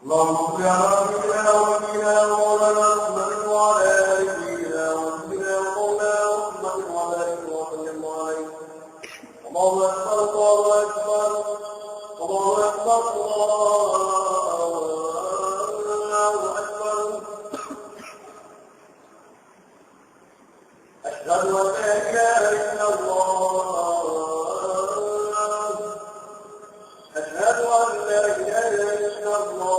اللهم صل على سيدنا ونبينا ومولانا محمد وعلى ال سيدنا ونبينا ومولانا محمد وعلى اله وسلم عليه. اللهم اكبر الله اكبر الله اكبر الله اكبر. اشهد ان لا اله الا الله. اشهد ان لا اله الا الله.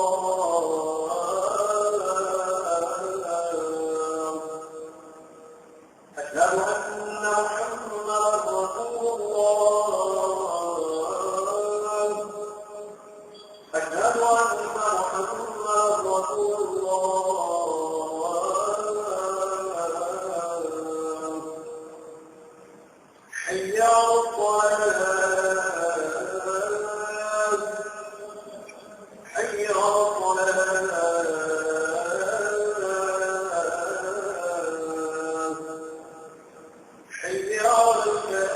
اشهد ان محمدا رسول الله. اشهد ان محمدا رسول الله. حي على الصلاه. حي على الصلاه. حي على الفلاح.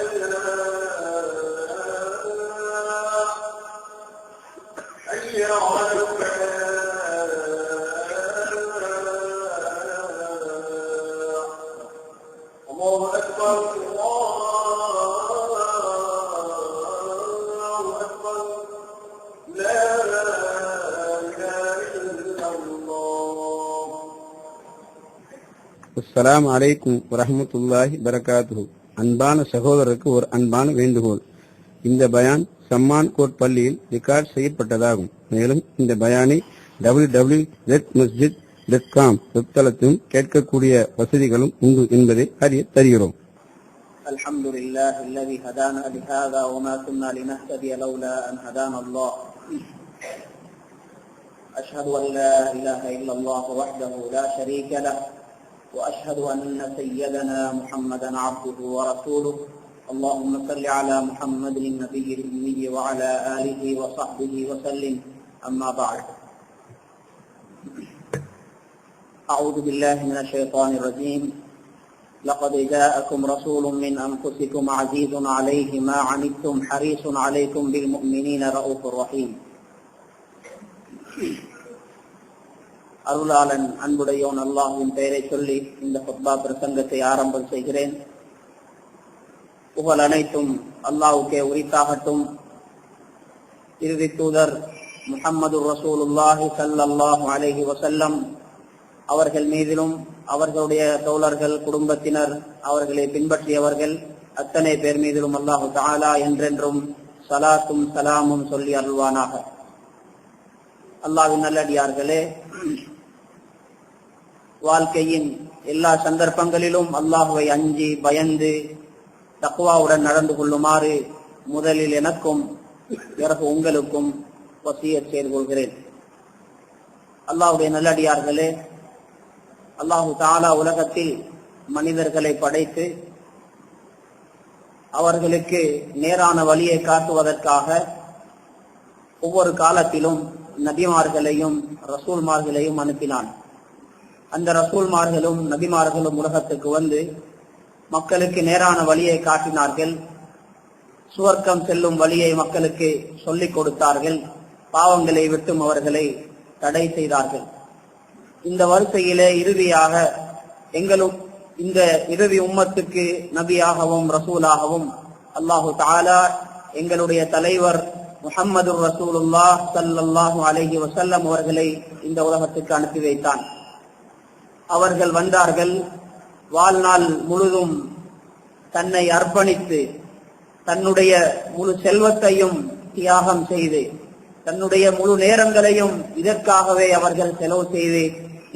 حي على الفلاح. الله اكبر الله اكبر. لا اله الا الله. அஸ்ஸலாமு அலைக்கும் வரஹ்மத்துல்லாஹி பரகாத்துஹு. அன்பான சகோதரருக்கு ஒரு அன்பான வேண்டுகோள். இந்த பயான் சம்மான் கோட் பள்ளியில் ரெக்கார்ட் செய்யப்பட்டதாகும். மேலும் இந்த பயானை www.masjid.com வெப்தளத்திலும் கேட்கக்கூடிய வசதிகளும் உண்டு என்பதை அறிய தருகிறோம். الحمد لله الذي هدانا لهذا وما كنا لنهتدي لولا أن هدانا الله. أشهد أن لا إله إلا الله وحده لا شريك له وأشهد أن سيدنا محمدا عبده ورسوله. اللهم صل على محمد النبي الأمي وعلى آله وصحبه وسلم. أما بعد، أعوذ بالله من الشيطان الرجيم. لقد جاءكم رسول من أنفسكم عزيز عليه ما عنتم حريص عليكم بالمؤمنين رؤوف رحيم. அருளாளன் அன்புடையோன் அல்லாஹ்வின் பெயரை சொல்லி இந்த ஹுத்பா பிரசங்கத்தை ஆரம்பம் செய்கிறேன். புகழ் அனைத்தும் அல்லாஹ்வுக்கே உரித்தாகட்டும். இறுதி தூதர் முஹம்மது ரசூலுல்லாஹி ஸல்லல்லாஹு அலைஹி வஸல்லம் அவர்கள் மீதிலும் அவர்களுடைய தோழர்கள், குடும்பத்தினர், அவர்களை பின்பற்றியவர்கள் அத்தனை பேர் மீதிலும் அல்லாஹு தஆலா என்றென்றும் ஸலாத்தும் சலாமும் சொல்லி அருள்வானாக. அல்லாஹ்வின் நல்லடியார்களே, வாழ்க்கையின் எல்லா சந்தர்ப்பங்களிலும் அல்லாஹுவை அஞ்சி பயந்து தக்வாவுடன் நடந்து கொள்ளுமாறு முதலில் எனக்கும் பிறகு உங்களுக்கும் வசியத் செய்து கொள்கிறேன். அல்லாஹுடைய நல்லடியார்களே, அல்லாஹு தஆலா உலகத்தில் மனிதர்களை படைத்து அவர்களுக்கு நேரான வழியை காட்டுவதற்காக ஒவ்வொரு காலத்திலும் நபிமார்களையும் ரசூல்மார்களையும் அனுப்பினான். அந்த ரசூல்மார்களும் நபிமார்களும் உலகத்துக்கு வந்து மக்களுக்கு நேரான வழியை காட்டினார்கள். சுவர்க்கம் செல்லும் வழியை மக்களுக்கு சொல்லிக் கொடுத்தார்கள். பாவங்களை விட்டும் அவர்களை தடை செய்தார்கள். இந்த வரிசையிலே இறுதியாக எங்களும் இந்த இறுதி உம்மத்துக்கு நபியாகவும் ரசூலாகவும் அல்லாஹு தஆலா எங்களுடைய தலைவர் முஹம்மது ரசூலுல்லாஹ் ஸல்லல்லாஹு அலைஹி வஸல்லம் அவர்களை இந்த உலகத்துக்கு அனுப்பி வைத்தான். அவர்கள் வந்தார்கள். வாழ்நாள் முழுதும் தன்னை அர்ப்பணித்து தன்னுடைய முழு செல்வத்தையும் தியாகம் செய்து தன்னுடைய முழு நேரங்களையும் இதற்காகவே அவர்கள் செலவு செய்து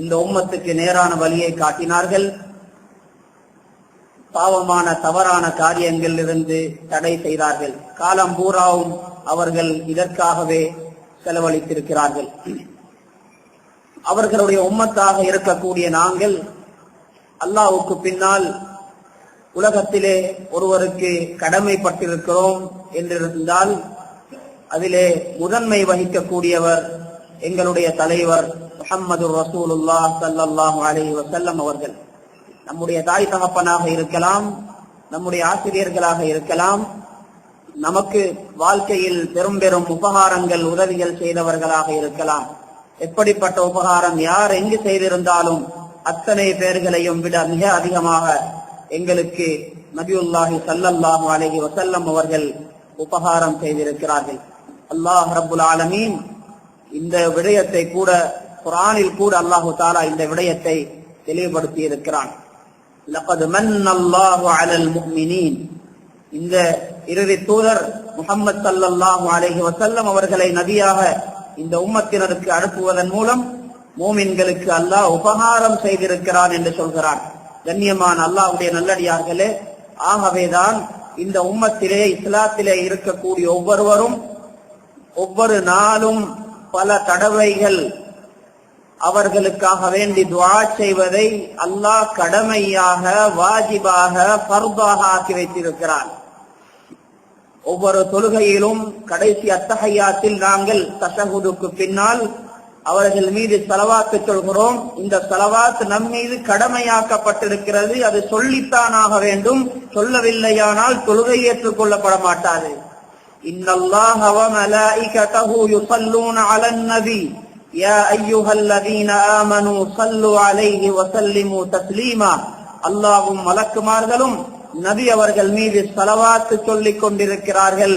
இந்த உம்மத்துக்கு நேரான வழியை காட்டினார்கள். பாவமான தவறான காரியங்களில் இருந்து தடை செய்தார்கள். காலம் பூராவும் அவர்கள் இதற்காகவே செலவழித்திருக்கிறார்கள். அவர்களுடைய உம்மத்தாக இருக்கக்கூடிய நாங்கள் அல்லாஹ்வுக்கு பின்னால் உலகத்திலே ஒருவருக்கு கடமைப்பட்டிருக்கிறோம் என்றிருந்தால் அதிலே முதன்மை வகிக்கக்கூடியவர் எங்களுடைய தலைவர் முஹம்மது ரசூலுல்லாஹ் ஸல்லல்லாஹு அலைஹி வஸல்லம் அவர்கள். நம்முடைய தாய் தகப்பனாக இருக்கலாம், நம்முடைய ஆசிரியர்களாக இருக்கலாம், நமக்கு வாழ்க்கையில் பெரும் பெரும் உபகாரங்கள் உதவிகள் செய்தவர்களாக இருக்கலாம். எப்படிப்பட்ட உபகாரம் யார் எங்கு செய்திருந்தாலும் அத்தனை பேர்களையும் விட மிக அதிகமாக எங்களுக்கு நபியுல்லாஹி ஸல்லல்லாஹு அலைஹி வஸல்லம் அவர்கள் உபகாரம் செய்திருக்கிறார்கள். அல்லாஹ் ரப்புல் ஆலமீன் இந்த விடயத்தை கூட குர்ஆனில் கூட அல்லாஹு தஆலா இந்த விடயத்தை தெளிவுபடுத்தி இருக்கிறான். லகத் மன்னல்லாஹு அலல் முஃமினீன், இந்த இறுதி தூதர் முஹம்மது ஸல்லல்லாஹு அலைஹி வஸல்லம் அவர்களை நபியாக இந்த உம்மத்தினருக்கு அனுப்புவதன் மூலம் மூமின்களுக்கு அல்லாஹ் உபகாரம் செய்திருக்கிறான் என்று சொல்கிறான். கண்ணியமான அல்லாஹ்வுடைய நல்லடியார்களே, ஆகவேதான் இந்த உம்மத்திலே இஸ்லாத்திலே இருக்கக்கூடிய ஒவ்வொருவரும் ஒவ்வொரு நாளும் பல தடவைகள் அவர்களுக்காக வேண்டி துஆ செய்வதை அல்லாஹ் கடமையாக, வாஜிபாக, ஃபர்தாக ஆக்கி வைத்திருக்கிறான். ஒவ்வொரு தொழுகையிலும் கடைசி அத்தஹியாத்தில் நாங்கள் தஷஹுதுக்கு பின்னால் அவர்கள் மீது ஸலவாத்து சொல்கிறோம். இந்த ஸலவாத் நம் மீது கடமையாக்கப்பட்டிருக்கிறது. அது சொல்லித்தான் ஆக வேண்டும். சொல்லவில்லையானால் தொழுகை ஏற்றுக்கொள்ளப்பட மாட்டாது. இன்னல்லாஹ வ மலாயிகதஹு யுஸல்லூன அலன் நபி யா அய்யுஹல்லதீன ஆமனூ ஸல்லு அலைஹி வ ஸல்லிமு தஸ்லீமா. அல்லாஹ்வும் மலக்குமார்களும் நபி அவர்கள் மீது ஸலவாத் சொல்லிக் கொண்டிருக்கிறார்கள்.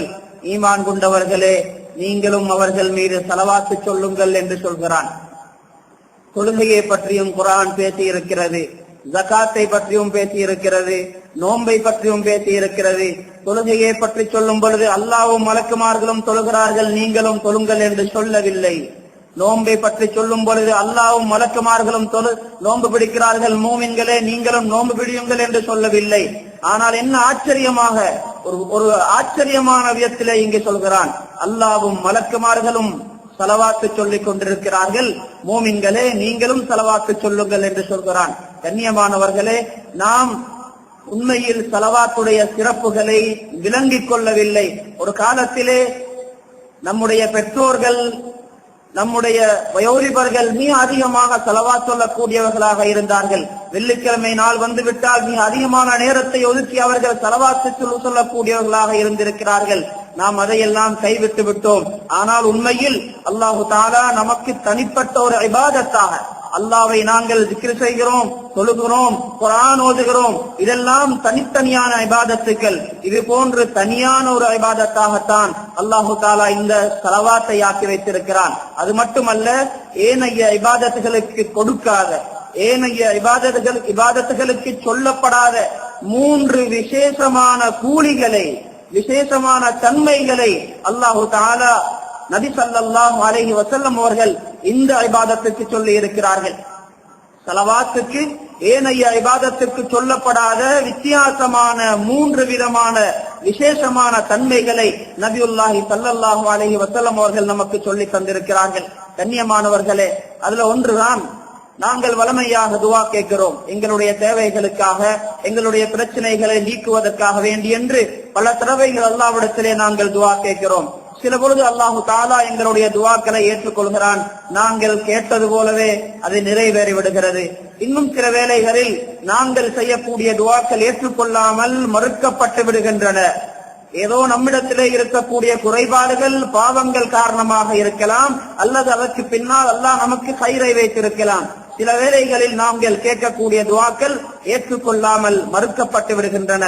ஈமான் கொண்டவர்களே, நீங்களும் அவர்கள் மீது ஸலவாத் சொல்லுங்கள் என்று சொல்கிறான். தொழுகையை பற்றியும் குர்ஆன் பேசி இருக்கிறது, ஜகாத்தை பற்றியும் பேசி இருக்கிறது, நோன்பை பற்றியும் பேசி இருக்கிறது. தொழுகையை பற்றி சொல்லும் பொழுது அல்லாஹ்வும் மலக்குமார்களும் தொழுகிறார்கள், நீங்களும் தொழுங்கள் என்று சொல்லவில்லை. நோன்பை பற்றி சொல்லும் பொழுது அல்லாஹ்வும் மலக்குமார்களும் நோன்பு பிடிக்கிறார்கள், மூமின்களே நீங்களும் நோன்பு பிடியுங்கள் என்று சொல்லவில்லை. ஆனால் என்ன ஆச்சரியமாக ஒரு ஆச்சரியமான விதத்திலே இங்கே சொல்கிறான், அல்லாஹ்வும் மலக்குமார்களும் ஸலவாத்து சொல்லிக் கொண்டிருக்கிறார்கள், மூமின்களே நீங்களும் ஸலவாத்து சொல்லுங்கள் என்று சொல்கிறான். கண்ணியமானவர்களே, நாம் உண்மையில் ஸலவாத்துடைய சிறப்புகளை விளங்கிக் கொள்ளவில்லை. ஒரு காலத்திலே நம்முடைய பெற்றோர்கள், நம்முடைய வயோதிபர்கள் மிக அதிகமாக ஸலவாத் சொல்லக்கூடியவர்களாக இருந்தார்கள். வெள்ளிக்கிழமை நாள் வந்துவிட்டால் மிக அதிகமான நேரத்தை ஒதுக்கி அவர்கள் ஸலவாத் சொல்லக்கூடியவர்களாக இருந்திருக்கிறார்கள். நாம் அதையெல்லாம் கைவிட்டு விட்டோம். ஆனால் உண்மையில் அல்லாஹு தஆலா நமக்கு தனிப்பட்ட ஒரு இபாதத்தாக அல்லாஹ்வை நாங்கள் திக்ர் செய்கிறோம், தொழுகிறோம், குர்ஆன் ஓதுகிறோம். இதெல்லாம் தனித்தனியான இபாதத்துக்கள். இது போன்று தனியான ஒரு இபாதத்தாகத்தான் அல்லாஹு தஆலா இந்த ஸலவாத்தை ஆக்கி வைத்திருக்கிறான். அது மட்டுமல்ல, ஏனைய இபாதத்துகளுக்கு கொடுக்காத, ஏனைய இபாதத்துகளுக்கு சொல்லப்படாத 3 விசேஷமான கூலிகளை, விசேஷமான தன்மைகளை அல்லாஹு தஆலா நபி ஸல்லல்லாஹு அலைஹி வஸல்லம் அவர்கள் இந்த இபாதத்துக்கு சொல்லி இருக்கிறார்கள். ஸலவாத்துக்கு ஏனைய இபாதத்துக்கு சொல்லப்படாத வித்தியாசமான 3 விதமான விசேஷமான தன்மைகளை நபியுல்லாஹி ஸல்லல்லாஹு அலைஹி வஸல்லம் அவர்கள் நமக்கு சொல்லி தந்திருக்கிறார்கள். கண்ணியமானவர்களே, அதுல ஒன்றுதான் நாங்கள் வளமையாக துஆ கேட்கிறோம். எங்களுடைய தேவைகளுக்காக, எங்களுடைய பிரச்சனைகளை நீக்குவதற்காக வேண்டி என்று பல தடவைகள் அல்லாஹ்விடத்திலே நாங்கள் துஆ கேட்கிறோம். சில பொழுது அல்லாஹு தஆலா எங்களுடைய துஆக்களை ஏற்றுக்கொள்கிறான். நாங்கள் கேட்டது போலவே அது நிறைவேறி விடுகிறது. இன்னும் சில வேளைகளில் நாங்கள் செய்யக்கூடிய துஆக்கள் ஏற்றுக்கொள்ளாமல் மறுக்கப்பட்டு விடுகின்றன. ஏதோ நம்மிடத்திலே இருக்கக்கூடிய குறைபாடுகள், பாவங்கள் காரணமாக இருக்கலாம், அல்லது அதற்கு பின்னால் அல்லாஹ் நமக்கு கைரை வைத்திருக்கலாம். சில வேளைகளில் நாங்கள் கேட்கக்கூடிய துஆக்கள் ஏற்றுக்கொள்ளாமல் மறுக்கப்பட்டு விடுகின்றன.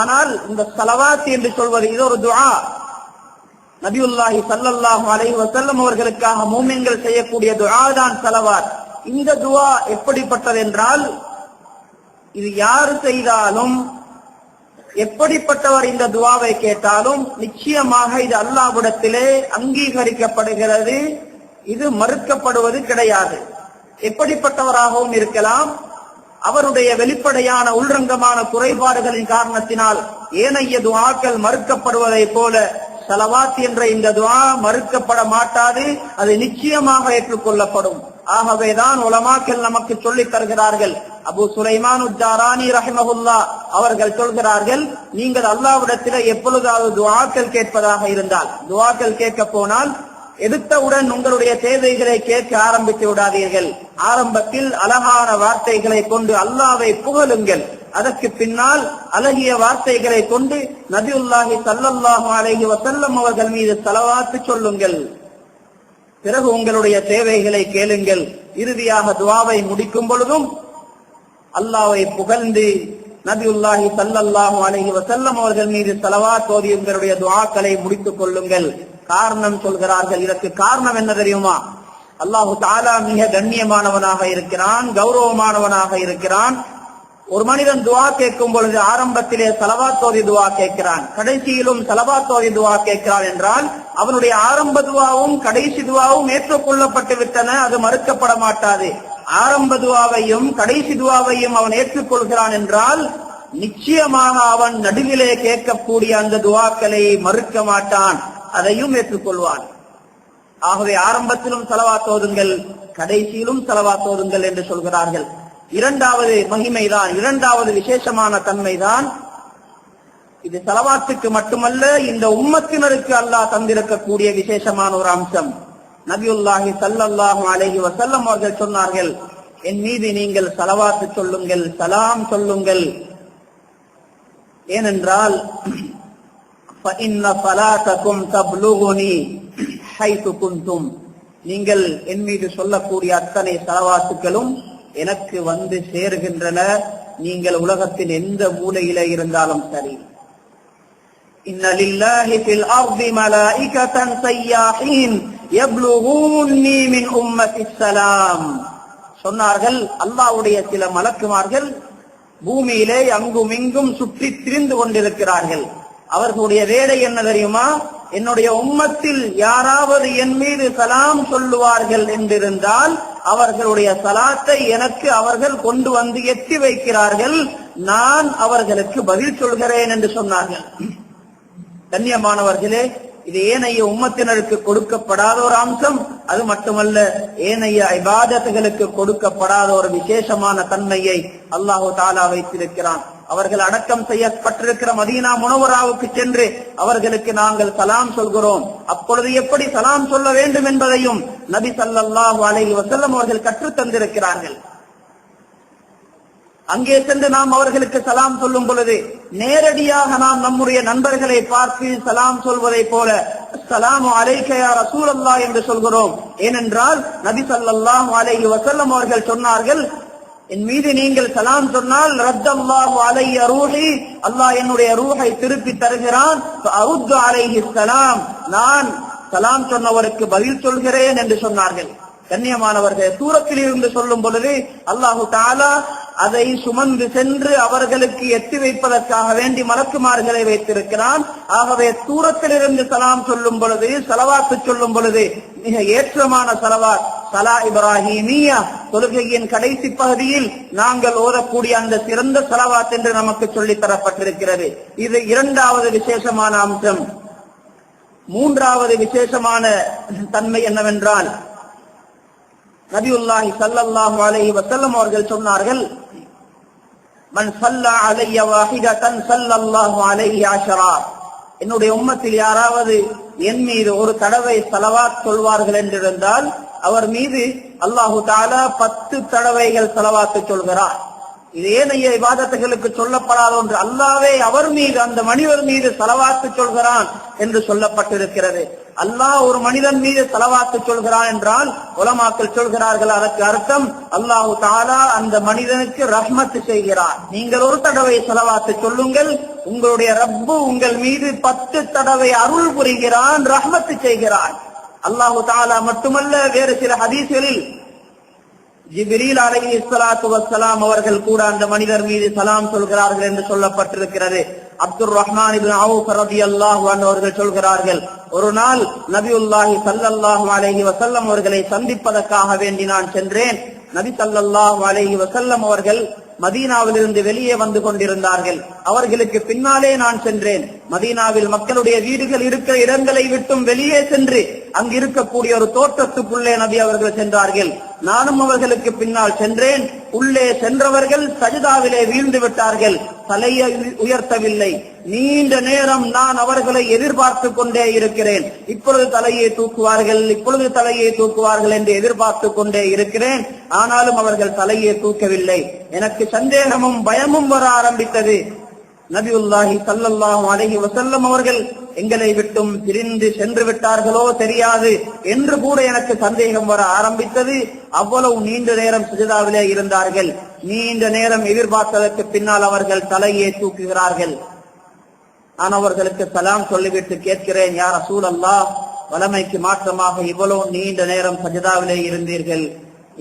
ஆனால் இந்த ஸலவாத் என்று சொல்வது இது ஒரு துஆ. நபியுல்லாஹி ஸல்லல்லாஹு அலைஹி வஸல்லம் அவர்களுக்காக மூமின்கள் செய்யக்கூடிய துஆ தான் ஸலவாத். இந்த துஆ எப்படிப்பட்டது என்றால், இது யார் செய்தாலும், எப்படிப்பட்டவர் இந்த துஆவை கேட்டாலும் நிச்சயமாக இது அல்லாஹ்விடத்திலே அங்கீகரிக்கப்படுகிறது. இது மறுக்கப்படுவது கிடையாது. எப்படிப்பட்டவராகவும் இருக்கலாம். அவருடைய வெளிப்படையான உள்ரங்கமான குறைபாடுகளின் காரணத்தினால் ஏனைய துஆக்கள் மறுக்கப்படுவதை போல ஸலவாத் என்ற இந்த துஆ மறுக்கப்பட மாட்டாது. அது நிச்சயமாக ஏற்றுக்கொள்ளப்படும். ஆகவேதான் உலமாக்கள் நமக்கு சொல்லித் தருகிறார்கள். அபூ சுலைமான் உஜ்ஜாரானி ரஹிமஹுல்லாஹ் அவர்கள் சொல்கிறார்கள், நீங்கள் அல்லாஹ்விடத்திலே எப்பொழுதாவது துஆக்கள் கேட்பதாக இருந்தால், துஆக்கள் கேட்க போனால் எடுத்தவுடன் உங்களுடைய தேவைகளை கேட்க ஆரம்பித்து விடாதீர்கள். ஆரம்பத்தில் அழகான வார்த்தைகளை கொண்டு அல்லாஹ்வை புகழுங்கள். அதற்கு பின்னால் அழகிய வார்த்தைகளை கொண்டு நபியுல்லாஹி ஸல்லல்லாஹு அலைஹி வஸல்லம் அவர்கள் மீது ஸலவாத் சொல்லுங்கள். பிறகு உங்களுடைய தேவைகளை கேளுங்கள். இறுதியாக துஆவை முடிக்கும் பொழுதும் அல்லாஹ்வை புகழ்ந்து நபியுல்லாஹி ஸல்லல்லாஹு அலைஹி வஸல்லம் அவர்கள் மீது ஸலவாத் ஓதி உங்களுடைய துஆக்களை முடித்துக் கொள்ளுங்கள். காரணம் சொல்கிறார்கள். இதற்கு காரணம் என்ன தெரியுமா? அல்லாஹு தஆலா மிக கண்ணியமானவனாக இருக்கிறான், கௌரவமானவனாக இருக்கிறான். ஒரு மனிதன் துஆ கேட்கும் பொழுது ஆரம்பத்திலே ஸலவாத் ஓதி துஆ கேட்கிறான், கடைசியிலும் ஸலவாத் ஓதி துஆ கேட்கிறான் என்றால் அவனுடைய ஆரம்ப துஆவும் கடைசி துஆவும் ஏற்றுக்கொள்ளப்பட்டு விட்டன, அது மறுக்கப்பட மாட்டாது. ஆரம்ப துஆவையும் கடைசி துஆவையும் அவன் ஏற்றுக்கொள்கிறான் என்றால் நிச்சயமாக அவன் நடுவிலே கேட்கக்கூடிய அந்த துஆக்களை மறுக்க மாட்டான், அதையும் ஏற்றுக்கொள்வான். ஆகவே ஆரம்பத்திலும் ஸலவாத் ஓதுங்கள், கடைசியிலும் ஸலவாத் ஓதுங்கள் என்று சொல்கிறார்கள். இரண்டாவது மகிமைதான், இரண்டாவது விசேஷமான தன்மைதான் இது. ஸலவாத்துக்கு மட்டுமல்ல, இந்த உம்மத்தினருக்கு அல்லாஹ் தந்திருக்கக்கூடிய விசேஷமான ஒரு அம்சம். நபியுல்லாஹி ஸல்லல்லாஹு அலைஹி வஸல்லம் அவர்கள் சொன்னார்கள், என் மீது நீங்கள் ஸலவாத் சொல்லுங்கள், சலாம் சொல்லுங்கள். ஏனென்றால் فَإِنَّ صَلَاتَكُمْ تَبْلُغُنِي حَيْثُ كُنْتُمْ, நீங்கள் என் மீது சொல்லக்கூடிய அத்தனை ஸலவாத்துகளும் எனக்கு வந்து சேர்கின்றன, நீங்கள் உலகத்தின் எந்த மூலையிலே இருந்தாலும் சரி. إِنَّ لِلَّهِ فِي الْأَرْضِ مَلَائِكَةً سَيَّاحِينَ يَبْلُغُونِّي مِنْ أُمَّةِ السَّلَامِ சொன்னார்கள், அல்லாஹ்வுடைய சில மலக்குமார்கள் பூமியிலே அங்கும் இங்கும் சுற்றி திரிந்து கொண்டிருக்கிறார்கள். அவர்களுடைய வேலை என்ன தெரியுமா? என்னுடைய உம்மத்தில் யாராவது என் மீது சலாம் சொல்லுவார்கள் என்றிருந்தால் அவர்களுடைய சலாத்தை எனக்கு அவர்கள் கொண்டு வந்து எட்டி வைக்கிறார்கள், நான் அவர்களுக்கு பதில் சொல்கிறேன் என்று சொன்னார்கள். கண்ணியமானவர்களே, இது ஏனைய உம்மத்தினருக்கு கொடுக்கப்படாத ஒரு அம்சம். அது மட்டுமல்ல, ஏனைய இபாதத்துகளுக்கு கொடுக்கப்படாத ஒரு விசேஷமான தன்மையை அல்லாஹு தஆலா வைத்திருக்கிறான். அவர்கள் அடக்கம் செய்யப்பட்டிருக்கிற மதீனா முனவராவுக்கு சென்று அவர்களுக்கு நாங்கள் சலாம் சொல்கிறோம். அப்பொழுது எப்படி சலாம் சொல்ல வேண்டும் என்பதையும் நபி ஸல்லல்லாஹு அலைஹி வஸல்லம் அவர்கள் கற்றுத் தந்திருக்கிறார்கள். அங்கே சென்று நாம் அவர்களுக்கு சலாம் சொல்லும் பொழுது நேரடியாக நாம் நம்முடைய நண்பர்களை பார்த்து சலாம் சொல்வதை போல அஸ்ஸலாமு அலைக யா ரசூலல்லாஹ் என்று சொல்கிறோம். ஏனென்றால் நபி ஸல்லல்லாஹு அலைஹி வஸல்லம் அவர்கள் சொன்னார்கள், என் மீது நீங்கள் சலாம் சொன்னால் ரத்தல்லாஹு அலைய ரூஹி, அல்லாஹ் என்னுடைய ரூஹை திருப்பி தருகிறான், அருத்து அலைஹி ஸலாம், நான் சலாம் சொன்னவருக்கு பதில் சொல்கிறேன் என்று சொன்னார்கள். கண்ணியமானவர்கள், தூரத்தில் இருந்து சொல்லும் பொழுது அல்லாஹு தஆலா அதை சுமந்து சென்று அவர்களுக்கு எட்டி வைப்பதற்காக வேண்டி மலக்குமார்களை வைத்திருக்கிறான். ஆகவே தூரத்திலிருந்து சலாம் சொல்லும் பொழுது, ஸலவாத்து சொல்லும் பொழுது மிக ஏற்றமான ஸலவாத் ஸலா இப்ராஹீமியா, தொழுகையின் கடைசி பகுதியில் நாங்கள் ஓதக்கூடிய அந்த சிறந்த ஸலவாத் என்று நமக்கு சொல்லித் தரப்பட்டிருக்கிறது. இது இரண்டாவது விசேஷமான அம்சம். மூன்றாவது விசேஷமான தன்மை என்னவென்றால், நபியுல்லாஹி ஸல்லல்லாஹு அலைஹி வஸல்லம் அவர்கள் சொன்னார்கள், மன் ஸல்லா அலைய வாஹிதன் ஸல்லல்லாஹு அலைஹி அஷரா, என்னுடைய உம்மத்தில் யாராவது என் மீது ஒரு தடவை ஸலவாத் சொல்வார்கள் என்றிருந்தால் அவர் மீது அல்லாஹு தஆலா 10 தடவைகள் ஸலவாத் சொல்கிறார். இது ஏனைய இபாதத்துகளுக்கு சொல்லப்படாத ஒன்று. அல்லாஹ்வே அவர் மீது, அந்த மனிதர் மீது ஸலவாத் சொல்கிறான் என்று சொல்லப்பட்டிருக்கிறது. அல்லாஹ் ஒரு மனிதன் மீது ஸலவாத் சொல்கிறான் என்றால் உலமாக்கள் சொல்கிறார்கள், அதற்கு அர்த்தம் அல்லாஹு தஆலா அந்த மனிதனுக்கு ரஹ்மத் செய்கிறார். நீங்கள் ஒரு தடவை ஸலவாத் சொல்லுங்கள், உங்களுடைய ரப்பு உங்கள் மீது 10 தடவை அருள் புரிகிறான், ரஹ்மத் செய்கிறான். அல்லாஹு தஆலா மட்டுமல்ல, வேறு சில ஹதீஸ்களில் ஜிப்ரீல் அலைஹிஸ்ஸலாத்து வஸ்ஸலாம் அவர்கள் கூட அந்த மனிதர் மீது சலாம் சொல்கிறார்கள் என்று சொல்லப்பட்டிருக்கிறது. அப்துர் ரஹ்மான் இப்னு அவுஃப் ரலியல்லாஹு அன்ஹு அவர்கள் சொல்கிறார்கள், ஒரு நாள் நபியுல்லாஹி ஸல்லல்லாஹு அலைஹி வஸல்லம் அவர்களை சந்திப்பதற்காக வேண்டி நான் சென்றேன். நபி ஸல்லல்லாஹு அலைஹி வஸல்லம் அவர்கள் மதீனாவிலிருந்து வெளியே வந்து கொண்டிருந்தார்கள். அவர்களுக்கு பின்னாலே நான் சென்றேன். மதீனாவில் மக்களுடைய வீடுகள் இருக்கிற இடங்களை விட்டும் வெளியே சென்று அங்கு இருக்கக்கூடிய ஒரு தோட்டத்துக்குள்ளே நபி அவர்கள் சென்றார்கள். நானும் அவர்களுக்கு பின்னால் சென்றேன். உள்ளே சென்றவர்கள் சஜிதாவிலே வீழ்ந்து விட்டார்கள், தலையை உயர்த்தவில்லை. நீண்ட நேரம் நான் அவர்களை எதிர்பார்த்து கொண்டே இருக்கிறேன். இப்பொழுது தலையை தூக்குவார்கள், இப்பொழுது தலையை தூக்குவார்கள் என்று எதிர்பார்த்து கொண்டே இருக்கிறேன். ஆனாலும் அவர்கள் தலையை தூக்கவில்லை. எனக்கு சந்தேகமும் பயமும் வர ஆரம்பித்தது. நபியுல்லாஹி ஸல்லல்லாஹு அலைஹி வஸல்லம் அவர்கள் எங்களை விட்டும் பிரிந்து சென்று விட்டார்களோ தெரியாது என்று கூட எனக்கு சந்தேகம் வர ஆரம்பித்தது. அவ்வளவு நீண்ட நேரம் சுஜதாவிலே இருந்தார்கள். நீண்ட நேரம் எதிர்பார்த்ததற்கு பின்னால் அவர்கள் தலையை தூக்குகிறார்கள். நான் அவர்களுக்கு சலாம் சொல்லிவிட்டு கேட்கிறேன், யா ரசூலல்லாஹ், வலமைக்கு மாற்றமாக இவ்வளவு நீண்ட நேரம் சஜதாவிலே இருந்தீர்கள்,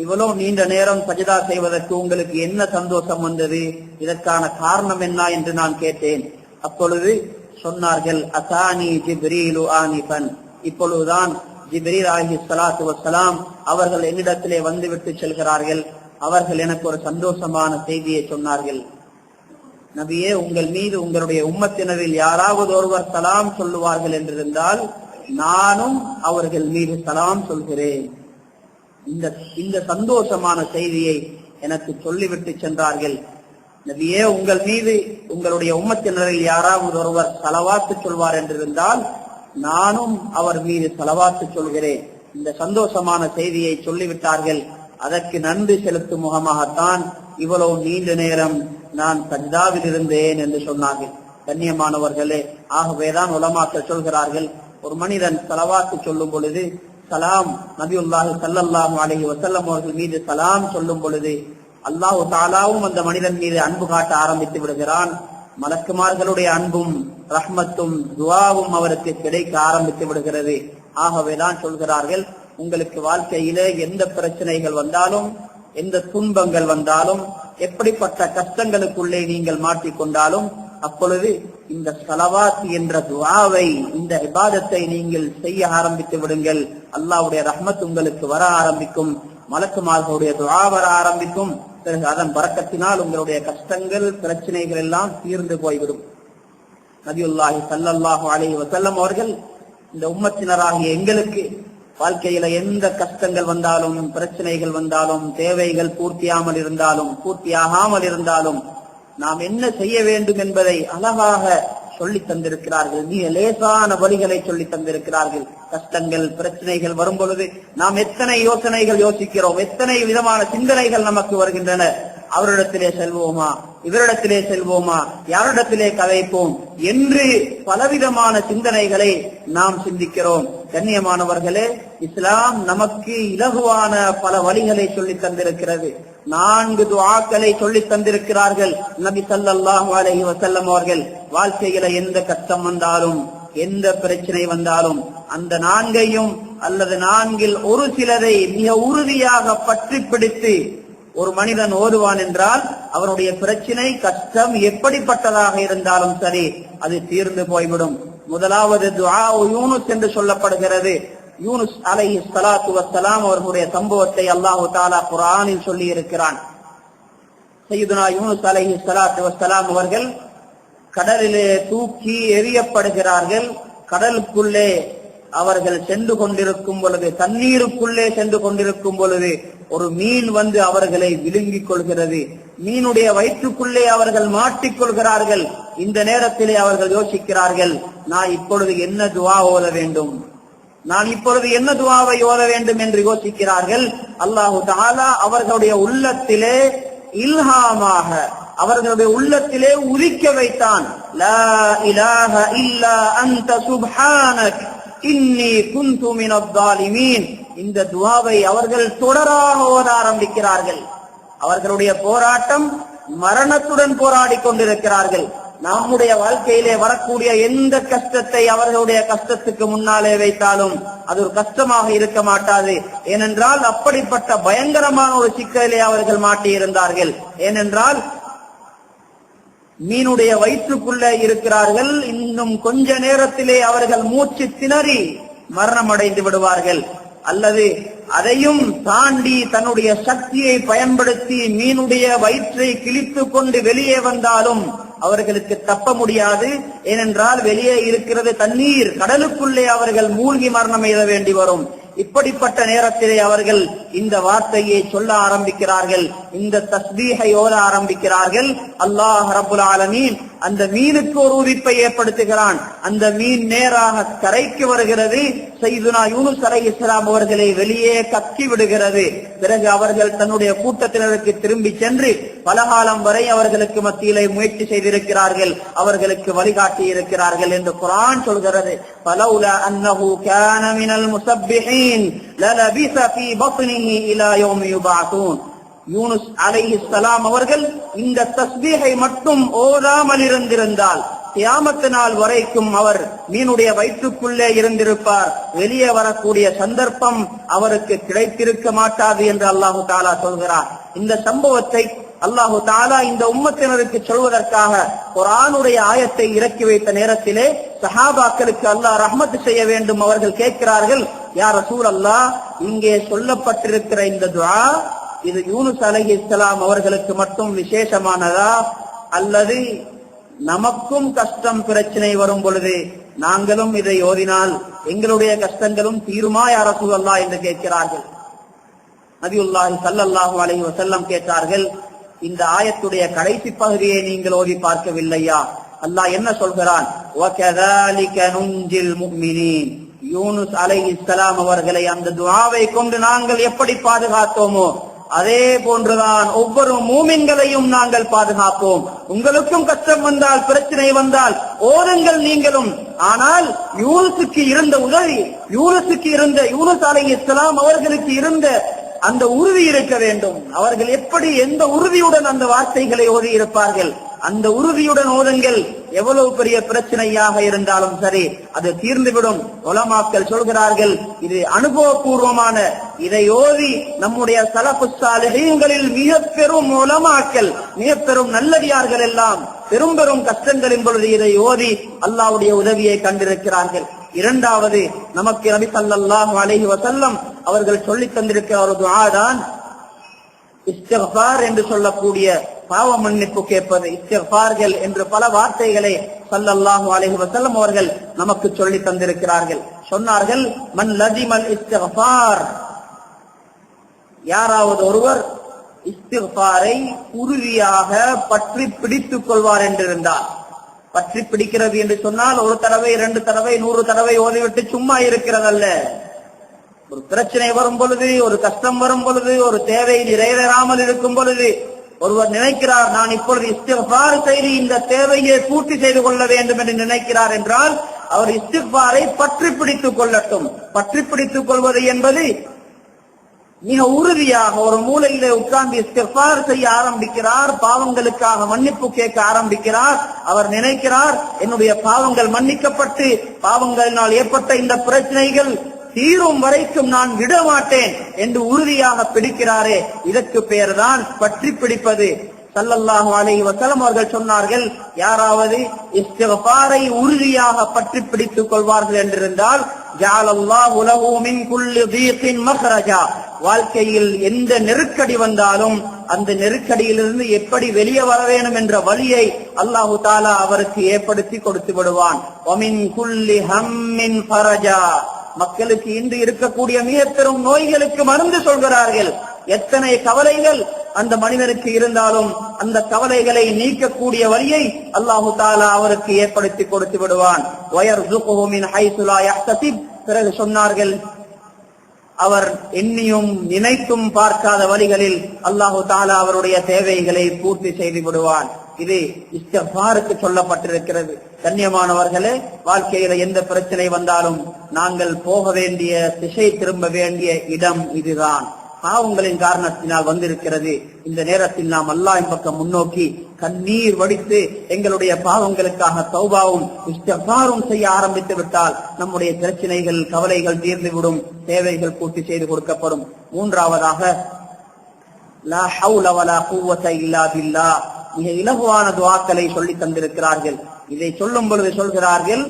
இவ்வளவு நீண்ட நேரம் சஜதா செய்வதற்கு உங்களுக்கு என்ன சந்தோஷம் வந்தது, இதற்கான காரணம் என்ன என்று நான் கேட்டேன். அப்பொழுது சொன்னார்கள், அசானி ஜிப்ரீலு ஆனிஃபன், இப்பொழுதுதான் ஜிப்ரீல் அலைஹிஸ்ஸலாத்து வஸ்ஸலாம் அவர்கள் என்னிடத்திலே வந்துவிட்டு செல்கிறார்கள். அவர்கள் எனக்கு ஒரு சந்தோஷமான செய்தியை சொன்னார்கள். நபியே, உங்கள் மீது உங்களுடைய உம்மத்தினரில் யாராவது ஒருவர் சலாம் சொல்லுவார்கள் என்றிருந்தால் நானும் அவர்கள் மீது சலாம் சொல்கிறேன். இந்த சந்தோஷமான செய்தியை எனக்கு சொல்லிவிட்டு சென்றார்கள். நபியே, உங்கள் மீது உங்களுடைய உம்மத்தினரில் யாராவது ஒருவர் ஸலவாத்து சொல்வார் என்றிருந்தால் நானும் அவர் மீது ஸலவாத்து சொல்கிறேன். இந்த சந்தோஷமான செய்தியை சொல்லிவிட்டார்கள். அதற்கு நன்றி செலுத்தும் முகமாகத்தான் இவ்வளவு நீண்ட நேரம் நான் சஜ்தாவில் இருந்தேன் என்று சொன்னார்கள். கண்ணியமானவர்களே, ஆகவேதான் உலமாக்கள் சொல்கிறார்கள், ஒரு மனிதன் ஸலவாத்து சொல்லும் பொழுது, சலாம் நபியுல்லாஹி ஸல்லல்லாஹு அலைஹி வஸல்லம் அவர்கள் மீது சலாம் சொல்லும் பொழுது அல்லாஹ் தஆலாவும் அந்த மனிதன் மீது அன்பு காட்ட ஆரம்பித்து விடுகிறான். மலக்குமார்களுடைய அன்பும் ரஹ்மத்தும் துஆவும் அவருக்கு கிடைக்க ஆரம்பித்து விடுகிறது. ஆகவேதான் சொல்கிறார்கள், உங்களுக்கு வாழ்க்கையிலே எந்த பிரச்சனைகள் வந்தாலும், எந்த துன்பங்கள் வந்தாலும், எப்படிப்பட்ட கஷ்டங்களுக்குள்ளே நீங்கள் மாட்டிக்கொண்டாலும் அப்பொழுது இந்த ஸலவாத் என்ற துஆவை, இந்த இபாதத்தை நீங்கள் செய்ய ஆரம்பித்து விடுங்கள். அல்லாஹ்வுடைய ரஹ்மத் உங்களுக்கு வர ஆரம்பிக்கும், மலக்குமார்களுடைய துஆ வர ஆரம்பிக்கும். பிறகு அதன் பரக்கத்தினால் உங்களுடைய கஷ்டங்கள் பிரச்சனைகள் எல்லாம் தீர்ந்து போய்விடும். நபியுல்லாஹி ஸல்லல்லாஹு அலைஹி வஸல்லம் அவர்கள் இந்த உம்மத்தினராகிய எங்களுக்கு வாழ்க்கையில எந்த கஷ்டங்கள் வந்தாலும், பிரச்சனைகள் வந்தாலும், தேவைகள் பூர்த்தியாகாமல் இருந்தாலும் நாம் என்ன செய்ய வேண்டும் என்பதை அழகாக சொல்லி தந்திருக்கிறார்கள். மிக லேசான வழிகளை சொல்லி தந்திருக்கிறார்கள். கஷ்டங்கள் பிரச்சனைகள் வரும் பொழுது நாம் எத்தனை யோசனைகள் யோசிக்கிறோம், எத்தனை விதமான சிந்தனைகள் நமக்கு வருகின்றன. அவரிடத்திலே செல்வோமா, இவரிடத்திலே செல்வோமா, யாரிடத்திலே கதைப்போம் என்று பலவிதமான சிந்தனைகளை நாம் சிந்திக்கிறோம். கண்ணியமானவர்களே, இஸ்லாம் நமக்கு இலகுவான பல வழிகளை சொல்லி தந்திருக்கிறது. 4 துஆக்களை சொல்லி தந்திருக்கிறார்கள். நபி ஸல்லல்லாஹு அலைஹி வஸல்லம் அவர்கள் வாழ்க்கையில எந்த கஷ்டம் வந்தாலும், எந்த பிரச்சனை வந்தாலும் அந்த 4ஐயும் அல்லது 4இல் ஒரு சிலரை மிக உறுதியாக பற்றி பிடித்து ஒரு மனிதன் ஓதுவான் என்றால் அவனுடைய பிரச்சனை, கஷ்டம் எப்படிப்பட்டதாக இருந்தாலும் சரி, அது தீர்ந்து போய்விடும். முதலாவது துஆ யூனுஸ் என்று சொல்லப்படுகிறது. யூனுஸ் அலைஹிஸ்ஸலாத்து வஸ்ஸலாம் அவர்களுடைய சம்பவத்தை அல்லாஹ் தஆலா குர்ஆனில் சொல்லி இருக்கிறான். சய்யிதுனா யூனுஸ் அலைஹிஸ்ஸலாத்து வஸ்ஸலாம் அவர்கள் கடலிலே தூக்கி எறியப்படுகிறார்கள். கடலுக்குள்ளே அவர்கள் சென்று கொண்டிருக்கும் பொழுது, தண்ணீருக்குள்ளே சென்று கொண்டிருக்கும் பொழுது ஒரு மீன் வந்து அவர்களை விழுங்கிக் கொள்கிறது. மீனுடைய வயிற்றுக்குள்ளே அவர்கள் மாட்டிக்கொள்கிறார்கள். இந்த நேரத்திலே அவர்கள் யோசிக்கிறார்கள், நான் இப்பொழுது என்ன துஆ ஓத வேண்டும், நான் இப்பொழுது என்ன துஆவை ஓத வேண்டும் என்று யோசிக்கிறார்கள். அல்லாஹு தஆலா அவர்களுடைய உள்ளத்திலே இல்ஹாமாக, அவர்களுடைய உள்ளத்திலே உதிக்க வைத்தான். லா இலாஹ இல்லா அன்த சுப்ஹானக் இன்னி குன்து மினல் ஸாலிமீன். இந்த துஆவை அவர்கள் தொடராக ஓத ஆரம்பிக்கிறார்கள். அவர்களுடைய போராட்டம் மரணத்துடன் போராடி கொண்டிருக்கிறார்கள். நம்முடைய வாழ்க்கையிலே வரக்கூடிய எந்த கஷ்டத்தை அவர்களுடைய கஷ்டத்துக்கு முன்னாலே வைத்தாலும் அது ஒரு கஷ்டமாக இருக்க மாட்டாது. ஏனென்றால் அப்படிப்பட்ட பயங்கரமான ஒரு சிக்கலிலே அவர்கள் மாட்டியிருந்தார்கள். ஏனென்றால் மீனுடைய வயிற்றுக்குள்ளே இருக்கிறார்கள். இன்னும் கொஞ்ச நேரத்திலே அவர்கள் மூச்சு திணறி மரணம் அடைந்து விடுவார்கள். அல்லது அதையும் தாண்டி தன்னுடைய சக்தியை பயன்படுத்தி மீனுடைய வயிற்றை கிழித்து கொண்டு வெளியே வந்தாலும் அவர்களுக்கு தப்ப முடியாது. ஏனென்றால் வெளியே இருக்கிறது தண்ணீர், கடலுக்குள்ளே அவர்கள் மூழ்கி மரணம் எய்த வேண்டி வரும். இப்படிப்பட்ட நேரத்திலே அவர்கள் இந்த வார்த்தையை சொல்ல ஆரம்பிக்கிறார்கள், இந்த தஸ்பீஹை ஓத ஆரம்பிக்கிறார்கள். அல்லாஹ் ரப்புல் ஆலமீன் அந்த மீனுக்கு ஒரு உதிப்பை ஏற்படுத்துகிறான். அந்த மீன் நேராக கரைக்கு வருகிறது. சையதுனா யூனுஸ் அலைஹிஸ்ஸலாம் அவர்களை வெளியே கக்கி விடுகிறது. பிறகு அவர்கள் தன்னுடைய கூட்டத்தினருக்கு திரும்பி சென்று பலகாலம் வரை அவர்களுக்கு மத்தியிலே முயற்சி செய்திருக்கிறார்கள், அவர்களுக்கு வழிகாட்டி இருக்கிறார்கள் என்று குர்ஆன் சொல்கிறது. ஃபலௌலா அன்னஹு கான மினல் முஸப்பிஹீன் லலபிஸ ஃபீ பத்னிஹி இலா யௌமி யுபஅஸூன். யூனுஸ் அலைஹிஸ்ஸலாம் அவர்கள் இந்த தஸ்பீஹை மட்டும் ஓதாமல் இருந்திருந்தால் கியாமத் நாள் வரைக்கும் அவர் மீனுடைய வயிற்றுக்குள்ளே இருந்திருப்பார். வெளியே வரக்கூடிய சந்தர்ப்பம் அவருக்கு கிடைத்திருக்க மாட்டாது என்று அல்லாஹு தஆலா சொல்கிறார். இந்த சம்பவத்தை அல்லாஹு தஆலா இந்த உம்மத்தினருக்கு சொல்வதற்காக குர்ஆனுடைய ஆயத்தை இறக்கி வைத்த நேரத்திலே சஹாபாக்களுக்கு அல்லாஹ் ரஹ்மத் செய்ய வேண்டும். அவர்கள் கேட்கிறார்கள், யா ரசூலல்லாஹ், இங்கே சொல்லப்பட்டிருக்கிற இந்த துஆ இது யூனுஸ் அலைஹிஸ்ஸலாம் அவர்களுக்கு மட்டும் விசேஷமானதா, அல்லது நமக்கும் கஷ்டம் பிரச்சனை வரும் பொழுது நாங்களும் இதை ஓதினால் எங்களுடைய கஷ்டங்களும் தீருமா யா ரசூலல்லாஹ் என்று கேட்கிறார்கள். நபியுல்லாஹி ஸல்லல்லாஹு அலைஹி வஸல்லம் கேட்டார்கள், இந்த ஆயத்துடைய கடைசி பகுதியை நீங்கள் ஓதி பார்க்கவில்லையா? அல்லாஹ் என்ன சொல்கிறான்? வகதாலிக நுஞ்சில் முஃமினீன். யூனுஸ் அலைஹிஸ்ஸலாம் அவர்களை அந்த துஆவை கொண்டு நாங்கள் எப்படி பாதுகாத்தோமோ அதே போன்றுதான் ஒவ்வொரு மூமின்களையும் நாங்கள் பாதுகாப்போம். உங்களுக்கும் கஷ்டம் வந்தால், பிரச்சனை வந்தால் ஓதுங்கள் நீங்களும். ஆனால் யூனுஸுக்கு இருந்த உதவி, யூனுஸ் அலைஹிஸ்ஸலாம் அவர்களுக்கு இருந்த அந்த உறுதி இருக்க வேண்டும். அவர்கள் எப்படி எந்த உறுதியுடன் அந்த வார்த்தைகளை ஓதி இருப்பார்கள்? அந்த உறுதியுடன் ஓதுங்கள். எவ்வளவு பெரிய பிரச்சனையாக இருந்தாலும் சரி, அது தீர்ந்துவிடும். உலமாக்கள் சொல்கிறார்கள், இது அனுபவபூர்வமான, இதை ஓதி நம்முடைய ஸலஃபு ஸாலிஹீன்களில் மிக பெரும் உலமாக்கள், மிக பெரும் நல்லடியார்கள் எல்லாம் பெரும் கஷ்டங்களின் பொழுது இதை ஓதி அல்லாஹ்வுடைய உதவியை கண்டிருக்கிறார்கள். இரண்டாவது, நமக்கு நபி ஸல்லல்லாஹு அலைஹி வஸல்லம் அவர்கள் சொல்லித் தந்திருக்கிற ஒரு துஆ தான் இஸ்திக்ஃபார் என்று சொல்லக்கூடிய பாவ மன்னிப்பு கேட்பது. இஸ்திக்ஃபார்கள் என்று பல வார்த்தைகளை ஸல்லல்லாஹு அலைஹி வஸல்லம் அவர்கள் நமக்கு சொல்லித் தந்திருக்கிறார்கள். சொன்னார்கள், மன் லஸிமல் இஸ்திக்ஃபார், யாராவது ஒருவர் இஸ்திக்ஃபாரை உறுதியாக பற்றி பிடித்துக் கொள்வார் என்றிருந்தால், பற்றி பிடிக்கிறது என்று சொன்னால் ஒரு தடவை 2 தடவை 100 தடவை ஓதிவிட்டு சும்மா இருக்கிறதல்ல. ஒரு பிரச்சனை வரும் பொழுது, ஒரு கஷ்டம் வரும் பொழுது, ஒரு தேவை நிறைவேறாமல் இருக்கும் பொழுது ஒருவர் நினைக்கிறார், நான் இப்பொழுது இஸ்திக்ஃபார் செய்து இந்த தேவையை பூர்த்தி செய்து கொள்ள வேண்டும் என்று நினைக்கிறார் என்றால் அவர் இஸ்திக்ஃபாரை பற்றி பிடித்துக் கொள்ளட்டும். பற்றி பிடித்துக் கொள்வது என்பது மிக உறுதியாக ஒரு மூலையிலே உட்கார்ந்து இஸ்திக்ஃபார் செய்ய ஆரம்பிக்கிறார், பாவங்களுக்காக மன்னிப்பு கேட்க ஆரம்பிக்கிறார். அவர் நினைக்கிறார், என்னுடைய பாவங்கள் மன்னிக்கப்பட்டு பாவங்களினால் ஏற்பட்ட இந்த பிரச்சனைகள் தீரும் வரைக்கும் நான் விட மாட்டேன் என்று உறுதியாக பிடிக்கிறாரே, இதற்கு பெயர்தான் பற்றி பிடிப்பது. ஸல்லல்லாஹு அலைஹி வஸல்லம் அவர்கள் சொன்னார்கள், யாராவது இஸ்திக்ஃபாரை உறுதியாக பற்றி பிடித்துக் கொள்வார்கள் என்றிருந்தால் ஜஅலல்லாஹு லஹு மின் குல்லி தீகின் மக்ரஜா, வாழ்க்கையில் எந்த நெருக்கடி வந்தாலும் அந்த நெருக்கடியிலிருந்து எப்படி வெளியே வர வேண்டும் என்ற வழியை அல்லாஹு தஆலா அவருக்கு ஏற்படுத்தி கொடுத்து விடுவான். வமின் குல்லி ஹம்மின் ஃபரஜா, மக்களுக்கு இன்று இருக்கக்கூடிய மிக பெரும் நோய்களுக்கு மருந்து சொல்கிறார்கள். எத்தனை கவலைகள் அந்த மனிதனுக்கு இருந்தாலும் அந்த கவலைகளை நீக்கக்கூடிய வழியை அல்லாஹு தஆலா அவருக்கு ஏற்படுத்தி கொடுத்து விடுவான். வயர்ஸுகுஹு மின் ஹைஸு லா யஹ்தஸிப், பிறகு சொன்னார்கள், அவர் எண்ணியும் நினைத்தும் பார்க்காத வழிகளில் அல்லாஹு தஆலா அவருடைய தேவைகளை பூர்த்தி செய்து விடுவான். இது இஸ்திக்ஃபாருக்கு சொல்லப்பட்டிருக்கிறது. கண்ணியமானவர்களே, வாழ்க்கையில எந்த பிரச்சனை வந்தாலும் நாங்கள் போக வேண்டிய திசை, திரும்ப வேண்டிய இடம் இதுதான். பாவங்களின் காரணத்தினால் வந்திருக்கிறது. இந்த நேரத்தில் நாம் அல்லாஹ்வின் பக்கம் முன்னோக்கி கண்ணீர் வடித்து எங்களுடைய பாவங்களுக்காக தௌபாவும் இஸ்திக்ஃபாரும் செய்ய ஆரம்பித்து விட்டால் நம்முடைய பிரச்சனைகள், கவலைகள் தீர்ந்துவிடும், தேவைகள் பூர்த்தி செய்து கொடுக்கப்படும். மூன்றாவதாக, லா ஹவுல வலா குவத இல்லா பில்லாஹ், மிக இலகுவான துஆக்களை சொல்லி தந்திருக்கிறார்கள். இதை சொல்லும் பொழுது சொல்கிறார்கள்,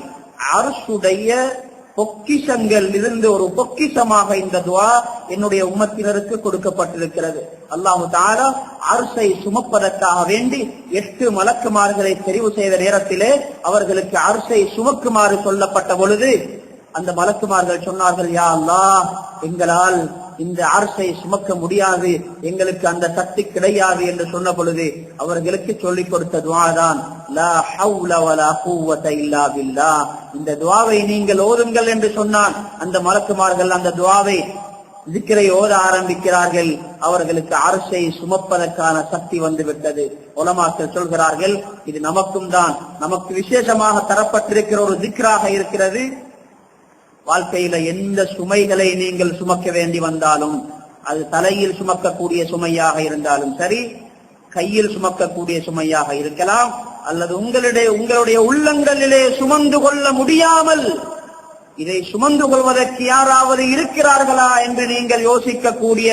அர்ஷுடைய பொக்கிஷங்கள் இருந்து ஒரு பொக்கிஷமாக இந்த துஆ என்னுடைய உம்மத்தினருக்கு கொடுக்கப்பட்டிருக்கிறது. அல்லாஹு தஆலா அர்ஷை சுமப்பதற்காக வேண்டி 8 மலக்குமார்களை தெரிவு செய்த நேரத்திலே அவர்களுக்கு அர்ஷை சுமக்குமாறு சொல்லப்பட்ட பொழுது அந்த மலக்குமார்கள் சொன்னார்கள், யா அல்லாஹ், எங்களால் இந்த அர்ஷை சுமக்க முடியாது, எங்களுக்கு அந்த சக்தி கிடையாது என்று சொன்ன பொழுது அவர்களுக்கு சொல்லிக் கொடுத்த துஆ தான் லா ஹவ்ல வலா குவத இல்லா பில்லாஹ். இந்த துஆவை நீங்கள் ஓதுங்கள் என்று சொன்னான். அந்த மலக்குமார்கள் அந்த துஆவை ذிக்ரை ஓத ஆரம்பிக்கிறார்கள். அவர்களுக்கு அர்ஷை சுமப்பதற்கான சக்தி வந்து விட்டது. உலமாக்கள் சொல்கிறார்கள், இது நமக்கும் தான், நமக்கு விசேஷமாக தரப்பட்டிருக்கிற ஒரு ذிக்ராக இருக்கிறது. வாழ்க்கையில எந்த சுமைகளை நீங்கள் சுமக்க வேண்டி வந்தாலும், அது தலையில் சுமக்கக்கூடிய சுமையாக இருந்தாலும் சரி, கையில் சுமக்கக்கூடிய சுமையாக இருக்கலாம், அல்லது உங்களுடைய உள்ளங்களிலே சுமந்து கொள்ள முடியாமல் இதை சுமந்து கொள்வதற்கு யாராவது இருக்கிறார்களா என்று நீங்கள் யோசிக்கக்கூடிய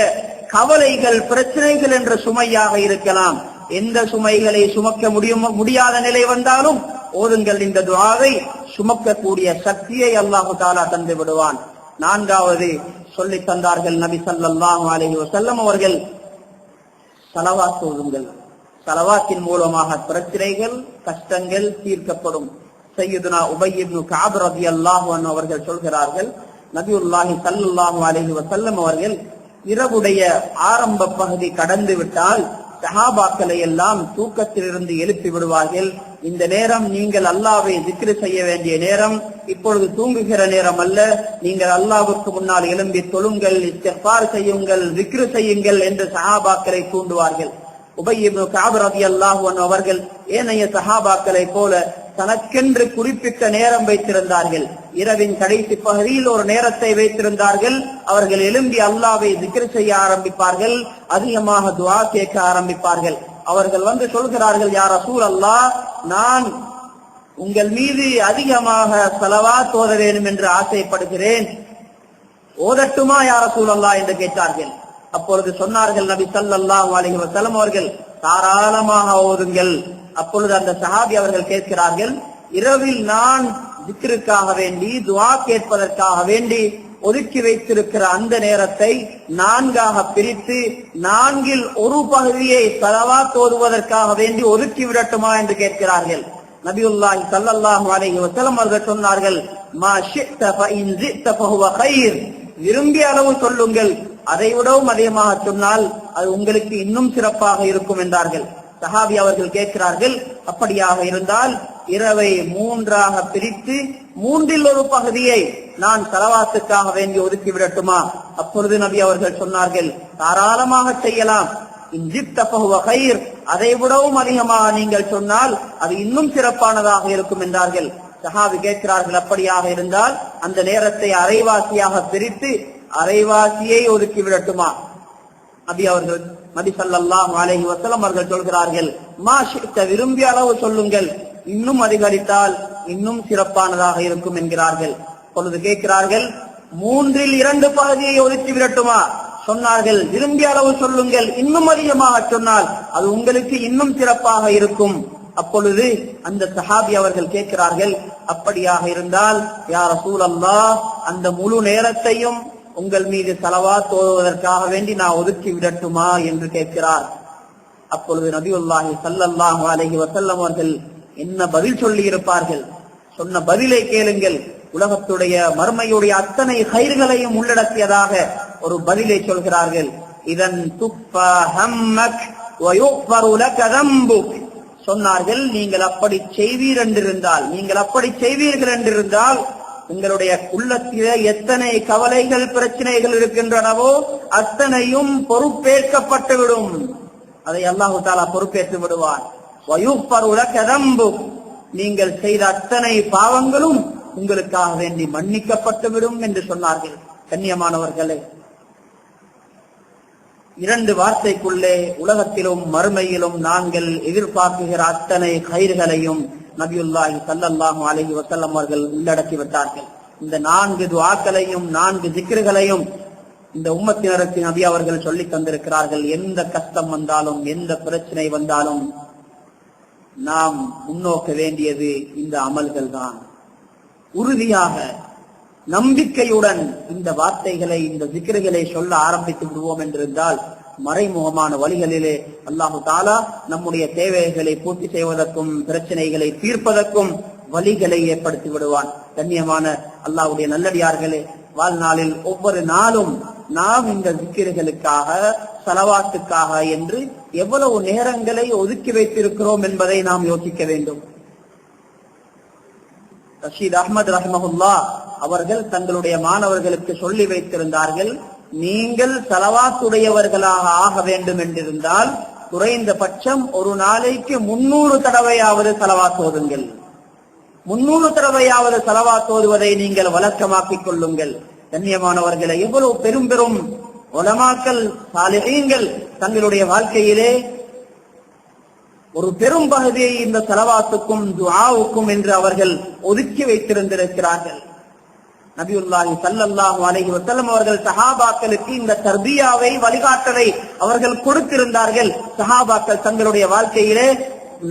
கவலைகள், பிரச்சனைகள் என்ற சுமையாக இருக்கலாம். எந்த சுமைகளை சுமக்க முடியாத நிலை வந்தாலும் ஓதுங்கள் இந்த துஆவை. சுமக்கக்கூடிய சக்தியை அல்லாஹு தஆலா தந்து விடுவான். நான்காவது சொல்லி தந்தார்கள் நபி ஸல்லல்லாஹு அலைஹி வஸல்லம் அவர்கள், ஸலவாத் ஓதுங்கள். ஸலவாத்தின் மூலமாக பிரச்சனைகள், கஷ்டங்கள் தீர்க்கப்படும். சையதுனா உபய் இப்னு கஅப் ரலியல்லாஹு அன்ஹு அவர்கள் சொல்கிறார்கள், நபியுல்லாஹி ஸல்லல்லாஹு அலைஹி வஸல்லம் அவர்கள் இரவுடைய ஆரம்ப பகுதி கடந்து விட்டால் சஹாபாக்களை எல்லாம் தூக்கத்திலிருந்து எழுப்பி விடுவார்கள். இந்த நேரம் நீங்கள் அல்லாஹ்வை ذிக்ர் செய்ய வேண்டிய நேரம், இப்பொழுது தூங்குகிற நேரம் அல்ல. நீங்கள் அல்லாஹ்வுக்கு முன்னால் எழும்பி தொழுங்கள், இஸ்திக்பார் செய்யுங்கள், ذிக்ர் செய்யுங்கள் என்று சஹாபாக்களை தூண்டுவார்கள். உபய் இப்னு கஅப் ரலியல்லாஹு அன்ஹு அவர்கள் ஏனைய சஹாபாக்களை போல தனக்கென்று குறிப்பிட்ட நேரம் வைத்திருந்தார்கள். இரவின் கடைசி பகுதியில் ஒரு நேரத்தை வைத்திருந்தார்கள். அவர்கள் எழும்பி அல்லாஹ்வை ذிக்ர் செய்ய ஆரம்பிப்பார்கள், அதிகமாக துஆ கேட்க ஆரம்பிப்பார்கள். அவர்கள் வந்து சொல்கிறார்கள், யா ரசூலல்லாஹ், நான் உங்கள் மீது அதிகமாக ஸலவாத் ஓத வேண்டும் என்று ஆசைப்படுகிறேன், ஓதட்டுமா யா ரசூலல்லாஹ் என்று கேட்டார்கள். அப்பொழுது சொன்னார்கள் நபி ஸல்லல்லாஹு அலைஹி வஸல்லம் அவர்கள், தாராளமாக ஓதுங்கள். அப்பொழுது அந்த சஹாபி அவர்கள் கேட்கிறார்கள், இரவில் நான் ذிக்ருக்காக வேண்டி, துஆ கேட்பதற்காக வேண்டி ஒதுக்கி வைத்திருக்கிற அந்த நேரத்தை நான்காக பிரித்து, நான்கில் ஒரு பகுதியை ஸலவாத் ஓதுவதற்காக வேண்டி ஒதுக்கி விடட்டுமா என்று கேட்கிறார்கள். நபியுல்லாஹி ஸல்லல்லாஹு அலைஹி வஸல்லம் அவர்கள் சொன்னார்கள், மா ஷி'த ஃபஇன் ஸி'த ஃபஹுவ கைர். விரும்பிய அளவு சொல்லுங்கள், அதை விடவும் அதிகமாக சொன்னால் அது உங்களுக்கு இன்னும் சிறப்பாக இருக்கும் என்றார்கள். சஹாபி அவர்கள் கேட்கிறார்கள், அப்படியாக இருந்தால் இரவை மூன்றாக பிரித்து மூன்றில் ஒரு பகுதியை நான் ஸலவாத்துக்காக வேண்டி ஒதுக்கி விடட்டுமா? அப்பொழுது நபி அவர்கள் சொன்னார்கள், தாராளமாக செய்யலாம். அதை விடவும் அதிகமாக நீங்கள் சொன்னால் அது இன்னும் சிறப்பானதாக இருக்கும் என்றார்கள். சஹாபி கேட்கிறார்கள், அப்படியாக இருந்தால் அந்த நேரத்தை அரைவாசியாக பிரித்து அரைவாசியை ஒதுக்கி விடட்டுமா? நபி ஸல்லல்லாஹு அலைஹி வஸல்லம் அவர்கள் சொல்கிறார்கள், மா ஷி'த, விரும்பிய அளவு சொல்லுங்கள், இன்னும் அதிகரித்தால் இன்னும் சிறப்பானதாக இருக்கும் என்கிறார்கள். பொழுது கேட்கிறார்கள், மூன்றில் இரண்டு பகுதியை ஒதுக்கி விடட்டுமா? சொன்னார்கள், விரும்பிய அளவு சொல்லுங்கள், இன்னும் அதிகமாக சொன்னால் அது உங்களுக்கு இன்னும் சிறப்பாக இருக்கும். அப்பொழுது அந்த சஹாபி அவர்கள் கேட்கிறார்கள், அப்படியாக இருந்தால் யா ரசூலல்லாஹ், அந்த முழு நேரத்தையும் உங்கள் மீது ஸலவாத் ஓதுவதற்காக வேண்டி நான் ஒதுக்கி விடட்டுமா என்று கேட்கிறார். அப்பொழுது நபியுல்லாஹி ஸல்லல்லாஹு அலைஹி வஸல்லம் அவர்கள் என்ன பதில் சொல்லி இருப்பார்கள்? சொன்ன பதிலை கேளுங்கள். உலகத்துடைய மர்மையுடைய அத்தனை கைர்களையும் உள்ளடக்கியதாக ஒரு பதிலை சொல்கிறார்கள். இதன் துஃபா ஹம்மக் வ யுஃபரு லக தம்புக். சொன்னார்கள், நீங்கள் அப்படி செய்வீர்கள் என்றிருந்தால் உங்களுடைய உள்ளத்திலே எத்தனை கவலைகள், பிரச்சனைகள் இருக்கின்றனவோ அத்தனையும் பொறுப்பேற்கப்பட்டுவிடும். அதை அல்லாஹு தஆலா பொறுப்பேற்று விடுவார். வயுஃபரு லக தம்புக், நீங்கள் செய்த அத்தனை பாவங்களும் உங்களுக்காக வேண்டி மன்னிக்கப்பட்டுவிடும் என்று சொன்னார்கள். கண்ணியமானவர்களே, இரண்டு வார்த்தைக்குள்ளே உலகத்திலும் மறுமையிலும் நாங்கள் எதிர்பார்க்குகிற அத்தனை கைர்களையும் நபியுல்லாஹி ஸல்லல்லாஹு அலைஹி வஸல்லம் அவர்கள் உள்ளடக்கி விட்டார்கள். இந்த 4 துஆக்களையும் 4 ஸிக்ர்களையும் இந்த உம்மத்தினருக்கு நபி அவர்கள் சொல்லி தந்திருக்கிறார்கள். எந்த கஷ்டம் வந்தாலும், எந்த பிரச்சனை வந்தாலும் நாம் முன்னோக்க வேண்டியது இந்த அமல்கள் தான். உறுதியாக நம்பிக்கையுடன் இந்த வார்த்தைகளை, இந்த ஸிக்ர்களை சொல்ல ஆரம்பித்து விடுவோம் என்றிருந்தால் மறைமுகமான வழிகளிலே அல்லாஹு தஆலா நம்முடைய தேவைகளை பூர்த்தி செய்வதற்கும் பிரச்சனைகளை தீர்ப்பதற்கும் வழிகளை ஏற்படுத்தி விடுவான். கண்ணியமான அல்லாஹ்வுடைய நல்லடியார்களே, வாழ்நாளில் ஒவ்வொரு நாளும் நாம் இந்த zikர்களுக்காக ஸலவாத்துக்காக என்று எவ்வளவு நேரங்களை ஒதுக்கி வைத்திருக்கிறோம் என்பதை நாம் யோசிக்க வேண்டும். ரஷீத் அஹ்மத் ரஹ்மஹுல்லாஹ் அவர்கள் தங்களுடைய மாணவர்களுக்கு சொல்லி வைத்திருந்தார்கள், நீங்கள் ஸலவாத்துடையவர்களாக ஆக வேண்டும் என்றிருந்தால் குறைந்தபட்சம் ஒரு நாளைக்கு 300 தடவையாவது ஸலவாத் ஓதுங்கள். 300 தடவையாவது ஸலவாத் ஓதுவதை நீங்கள் வழக்கமாக்கிக் கொள்ளுங்கள். கண்ணியமானவர்களை, எவ்வளவு பெரும் பெரும் உலமாக்கள் சாலிஹீன்கள் தங்களுடைய வாழ்க்கையிலே ஒரு பெரும் பகுதியை இந்த ஸலவாத்துக்கும் துஆவுக்கும் என்று அவர்கள் ஒதுக்கி வைத்திருந்திருக்கிறார்கள். நபியுல்லாஹி ஸல்லல்லாஹு அலைஹி வஸல்லம் அவர்கள் சஹாபாக்களுக்கு இந்த தர்பியாவை வழிகாட்டலை அவர்கள் கொடுத்திருந்தார்கள். சஹாபாக்கள் தங்களுடைய வாழ்க்கையிலே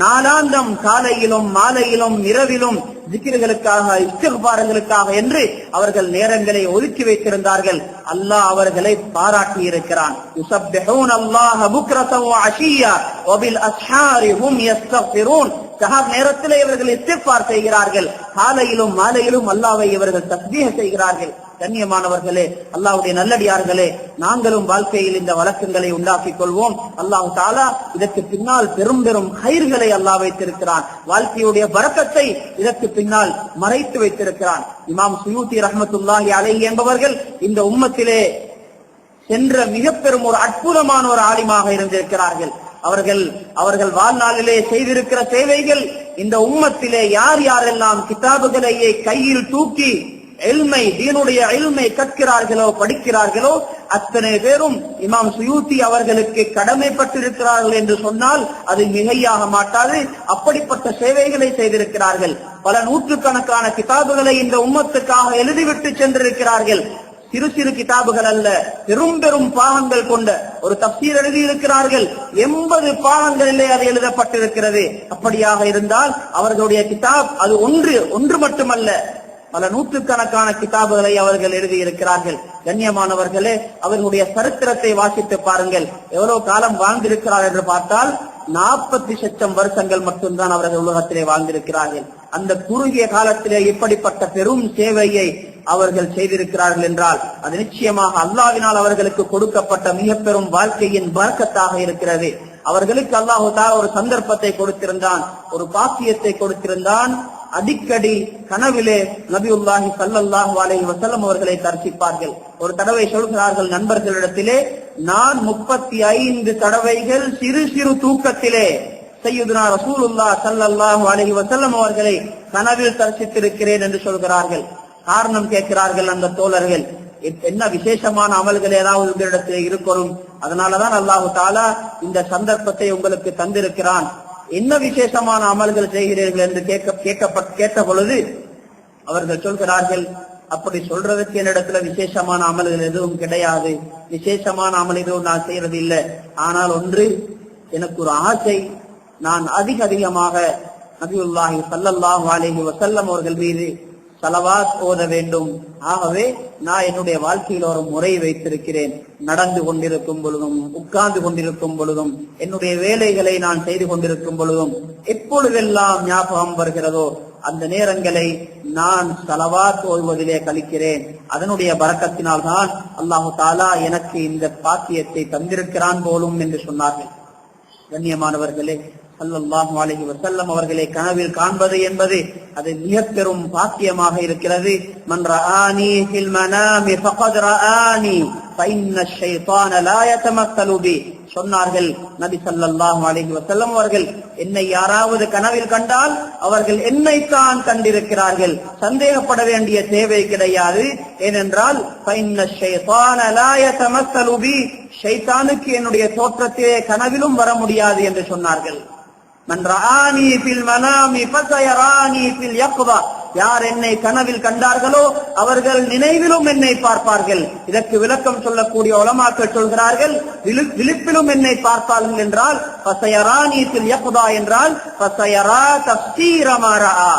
நாளாந்தம் காலையிலும் மாலையிலும் இரவிலும் ஜிக்ர்களுக்காக இஸ்திக்பார்களுக்காக என்று அவர்கள் நேரங்களை ஒதுக்கி வைத்திருந்தார்கள். அல்லாஹ் அவர்களை பாராட்டி இருக்கிறான். யுஸப்பிஹூன அல்லாஹ புக்ரதன் வ அஷிய்யா வ பில் அஸ்ஹாரி ஹும் யஸ்தக்ஃபிரூன். சஹர் நேரத்திலே இவர்கள் இஸ்திக்பார் செய்கிறார்கள், காலையிலும் மாலையிலும் அல்லாஹ்வை இவர்கள் தஸ்பீஹ் செய்கிறார்கள். கண்ணியமானவர்களே, அல்லாஹ்வுடைய நல்லடியார்களே, நாங்களும் வாழ்க்கையில் இந்த வழக்கங்களை உண்டாக்கிக் கொள்வோம். அல்லாஹ் தஆலா இதற்கு பின்னால் பெரும் பெரும் கைர்களை அல்லாஹ் வைத்திருக்கிறான். வாழ்க்கையுடைய பரக்கத்தை இதற்கு பின்னால் மறைத்து வைத்திருக்கிறான். இமாம் சுயூத்தி ரஹ்மத்துல்லாஹி அலைஹி என்பவர்கள் இந்த உம்மத்திலே சென்ற மிக பெரும் ஒரு அற்புதமான ஒரு ஆலிமாக இருந்திருக்கிறார்கள். அவர்கள் வாழ்நாளிலே செய்திருக்கிற சேவைகள் இந்த உம்மத்திலே யார் யாரெல்லாம் கிதாபுகளையே கையில் தூக்கி தீனுடைய இல்மை கற்கிறார்களோ படிக்கிறார்களோ அத்தனை பேரும் இமாம் சுயூத்தி அவர்களுக்கு கடமைப்பட்டிருக்கிறார்கள் என்று சொன்னால் அது மிகையாக மாட்டாது. அப்படிப்பட்ட சேவைகளை செய்திருக்கிறார்கள். பல நூற்றுக்கணக்கான கிதாபுகளை இந்த உம்மத்துக்காக எழுதிவிட்டு சென்றிருக்கிறார்கள். சிறு சிறு கிதாபுகள் அல்ல, பெரும் பெரும் பாகங்கள் கொண்ட ஒரு தஃசீர் எழுதியிருக்கிறார்கள். 80 பாகங்களிலே அது எழுதப்பட்டிருக்கிறது. அப்படியாக இருந்தால் அவர்களுடைய கிதாப் அது ஒன்று மட்டுமல்ல, பல நூற்றுக்கணக்கான கிதாபுகளை அவர்கள் எழுதியிருக்கிறார்கள். கண்ணியமானவர்களே, அவர்களுடைய சரித்திரத்தை வாசித்து பாருங்கள். எவ்வளவு காலம் வாழ்ந்திருக்கிறார் என்று பார்த்தால் 40,00,000 வருஷங்கள் மட்டும்தான் அவர்கள் உலகத்திலே வாழ்ந்திருக்கிறார்கள். அந்த குறுகிய காலத்திலே இப்படிப்பட்ட பெரும் சேவையை அவர்கள் செய்திருக்கிறார்கள் என்றால் அது நிச்சயமாக அல்லாஹ்வினால் அவர்களுக்கு கொடுக்கப்பட்ட மிக பெரும் வாழ்க்கையின் பரக்கத்தாக இருக்கிறது. அவர்களுக்கு அல்லாஹ் தஆலா ஒரு சந்தர்ப்பத்தை கொடுத்திருந்தான், ஒரு பாக்கியத்தை கொடுத்திருந்தான். அடிக்கடி கனவிலே நபியுல்லாஹி ஸல்லல்லாஹு அலைஹி வஸல்லம் அவர்களை தரிசிப்பார்கள். ஒரு தடவை சொல்கிறார்கள் நண்பர்களிடத்திலே, நான் 35 தடவைகள் சிறு சிறு தூக்கத்திலே சையதுனா ரசூலுல்லாஹ் ஸல்லல்லாஹு அலைஹி வஸல்லம் அவர்களை கனவில் தரிசித்திருக்கிறேன் என்று சொல்கிறார்கள். காரணம் கேட்கிறார்கள் அந்த தோழர்கள், என்ன விசேஷமான அமல்கள் ஏதாவது உங்களிடத்திலே இருக்கணும், அதனாலதான் அல்லாஹு தஆலா இந்த சந்தர்ப்பத்தை உங்களுக்கு தந்திருக்கிறான், என்ன விசேஷமான அமல்கள் செய்கிறீர்கள் என்று கேட்ட பொழுது அவர்கள் சொல்கிறார்கள், அப்படி சொல்றதுக்கு என்னிடத்துல விசேஷமான அமல்கள் எதுவும் கிடையாது, விசேஷமான அமல் எதுவும் நான் செய்யறது இல்லை. ஆனால் ஒன்று எனக்கு ஒரு ஆசை, நான் அதிகமாக நபியுல்லாஹி ஸல்லல்லாஹு அலைஹி வஸல்லம் அவர்கள் மீது ஸலவாத் ஓத வேண்டும். ஆகவே நான் என்னுடைய வாழ்க்கையில் ஒரு முறை வைத்திருக்கிறேன். நடந்து கொண்டிருக்கும் பொழுதும், உட்கார்ந்து கொண்டிருக்கும் பொழுதும், என்னுடைய வேலைகளை நான் செய்து கொண்டிருக்கும் பொழுதும் எப்பொழுதெல்லாம் ஞாபகம் வருகிறதோ அந்த நேரங்களை நான் ஸலவாத் ஓதுவதிலே கழிக்கிறேன். அதனுடைய பரக்கத்தினால் தான் அல்லாஹு தஆலா எனக்கு இந்த பாக்கியத்தை தந்திருக்கிறான் போலும் என்று சொன்னார்கள். கண்ணியமானவர்களே, ஸல்லல்லாஹு அலைஹி வஸல்லம் அவர்களை கனவில் காண்பது என்பது அது மிக பெரும் பாக்கியமாக இருக்கிறது. மன் ரஆனி ஃபில் மனாமி ஃபகத் ரஆனி ஃபஇன்ன ஷைத்தான லா யதமஸ்ஸலு பி. சொன்னார்கள் நபி ஸல்லல்லாஹு அலைஹி வஸல்லம் அவர்கள், என்னை யாராவது கனவில் கண்டால் அவர்கள் என்னைத்தான் கண்டிருக்கிறார்கள், சந்தேகப்பட வேண்டிய தேவை கிடையாது. ஏனென்றால் ஃபஇன்ன ஷைத்தான லா யதமஸ்ஸலு பி, ஷைத்தானுக்கு என்னுடைய தோற்றத்திலே கனவிலும் வர முடியாது என்று சொன்னார்கள். மன் ரஆனி ஃபில் மனாமி ஃபஸயரானி ஃபில் யக்தா, யார் என்னை கனவில் கண்டார்களோ அவர்கள் நினைவிலும் என்னை பார்ப்பார்கள். இதற்கு விளக்கம் சொல்லக்கூடிய உலமாக்கள் சொல்கிறார்கள், விழிப்பிலும் என்னை பார்ப்பார்கள் என்றால் ஃபஸயரானி ஃபில் யக்தா என்றால் ஃபஸயரா தஃசீர மா ரஆ,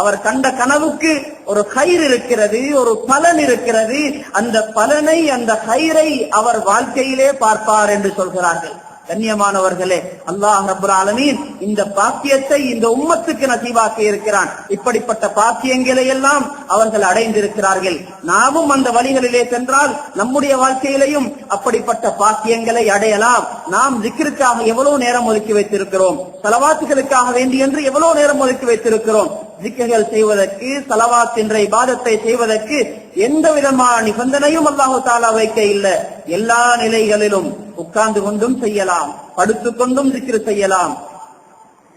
அவர் கண்ட கனவுக்கு ஒரு கயிறு இருக்கிறது, ஒரு பலன் இருக்கிறது, அந்த பலனை அந்த கயிறை அவர் வாழ்க்கையிலே பார்ப்பார் என்று சொல்கிறார்கள். கண்ணியமானவர்களே, அல்லாஹ் ரப்பல் ஆலமீன் இந்த பாக்கியத்தை இந்த உம்மத்துக்கு நசீபாக்கி இருக்கிறான். இப்படிப்பட்ட பாக்கியங்களை எல்லாம் அவர்கள் அடைந்திருக்கிறார்கள். நாமும் அந்த வழிகளிலே சென்றால் நம்முடைய வாழ்க்கையிலையும் அப்படிப்பட்ட பாக்கியங்களை அடையலாம். நாம் zikruக்காக எவ்வளவு நேரம் ஒதுக்கி வைத்திருக்கிறோம், ஸலவாத்துகளுக்காக வேண்டி என்று எவ்வளவு நேரம் ஒதுக்கி வைத்திருக்கிறோம். zikர்கள் செய்வதற்கு, ஸலவாத் என்ற இபாதத்தை செய்வதற்கு எந்த விதமான நிபந்தனையும் அல்லாஹ் தஆலா வைக்க இல்லை. எல்லா நிலைகளிலும் உட்கார்ந்து கொண்டும் செய்யலாம், படுத்துக் கொண்டும் zikr செய்யலாம்,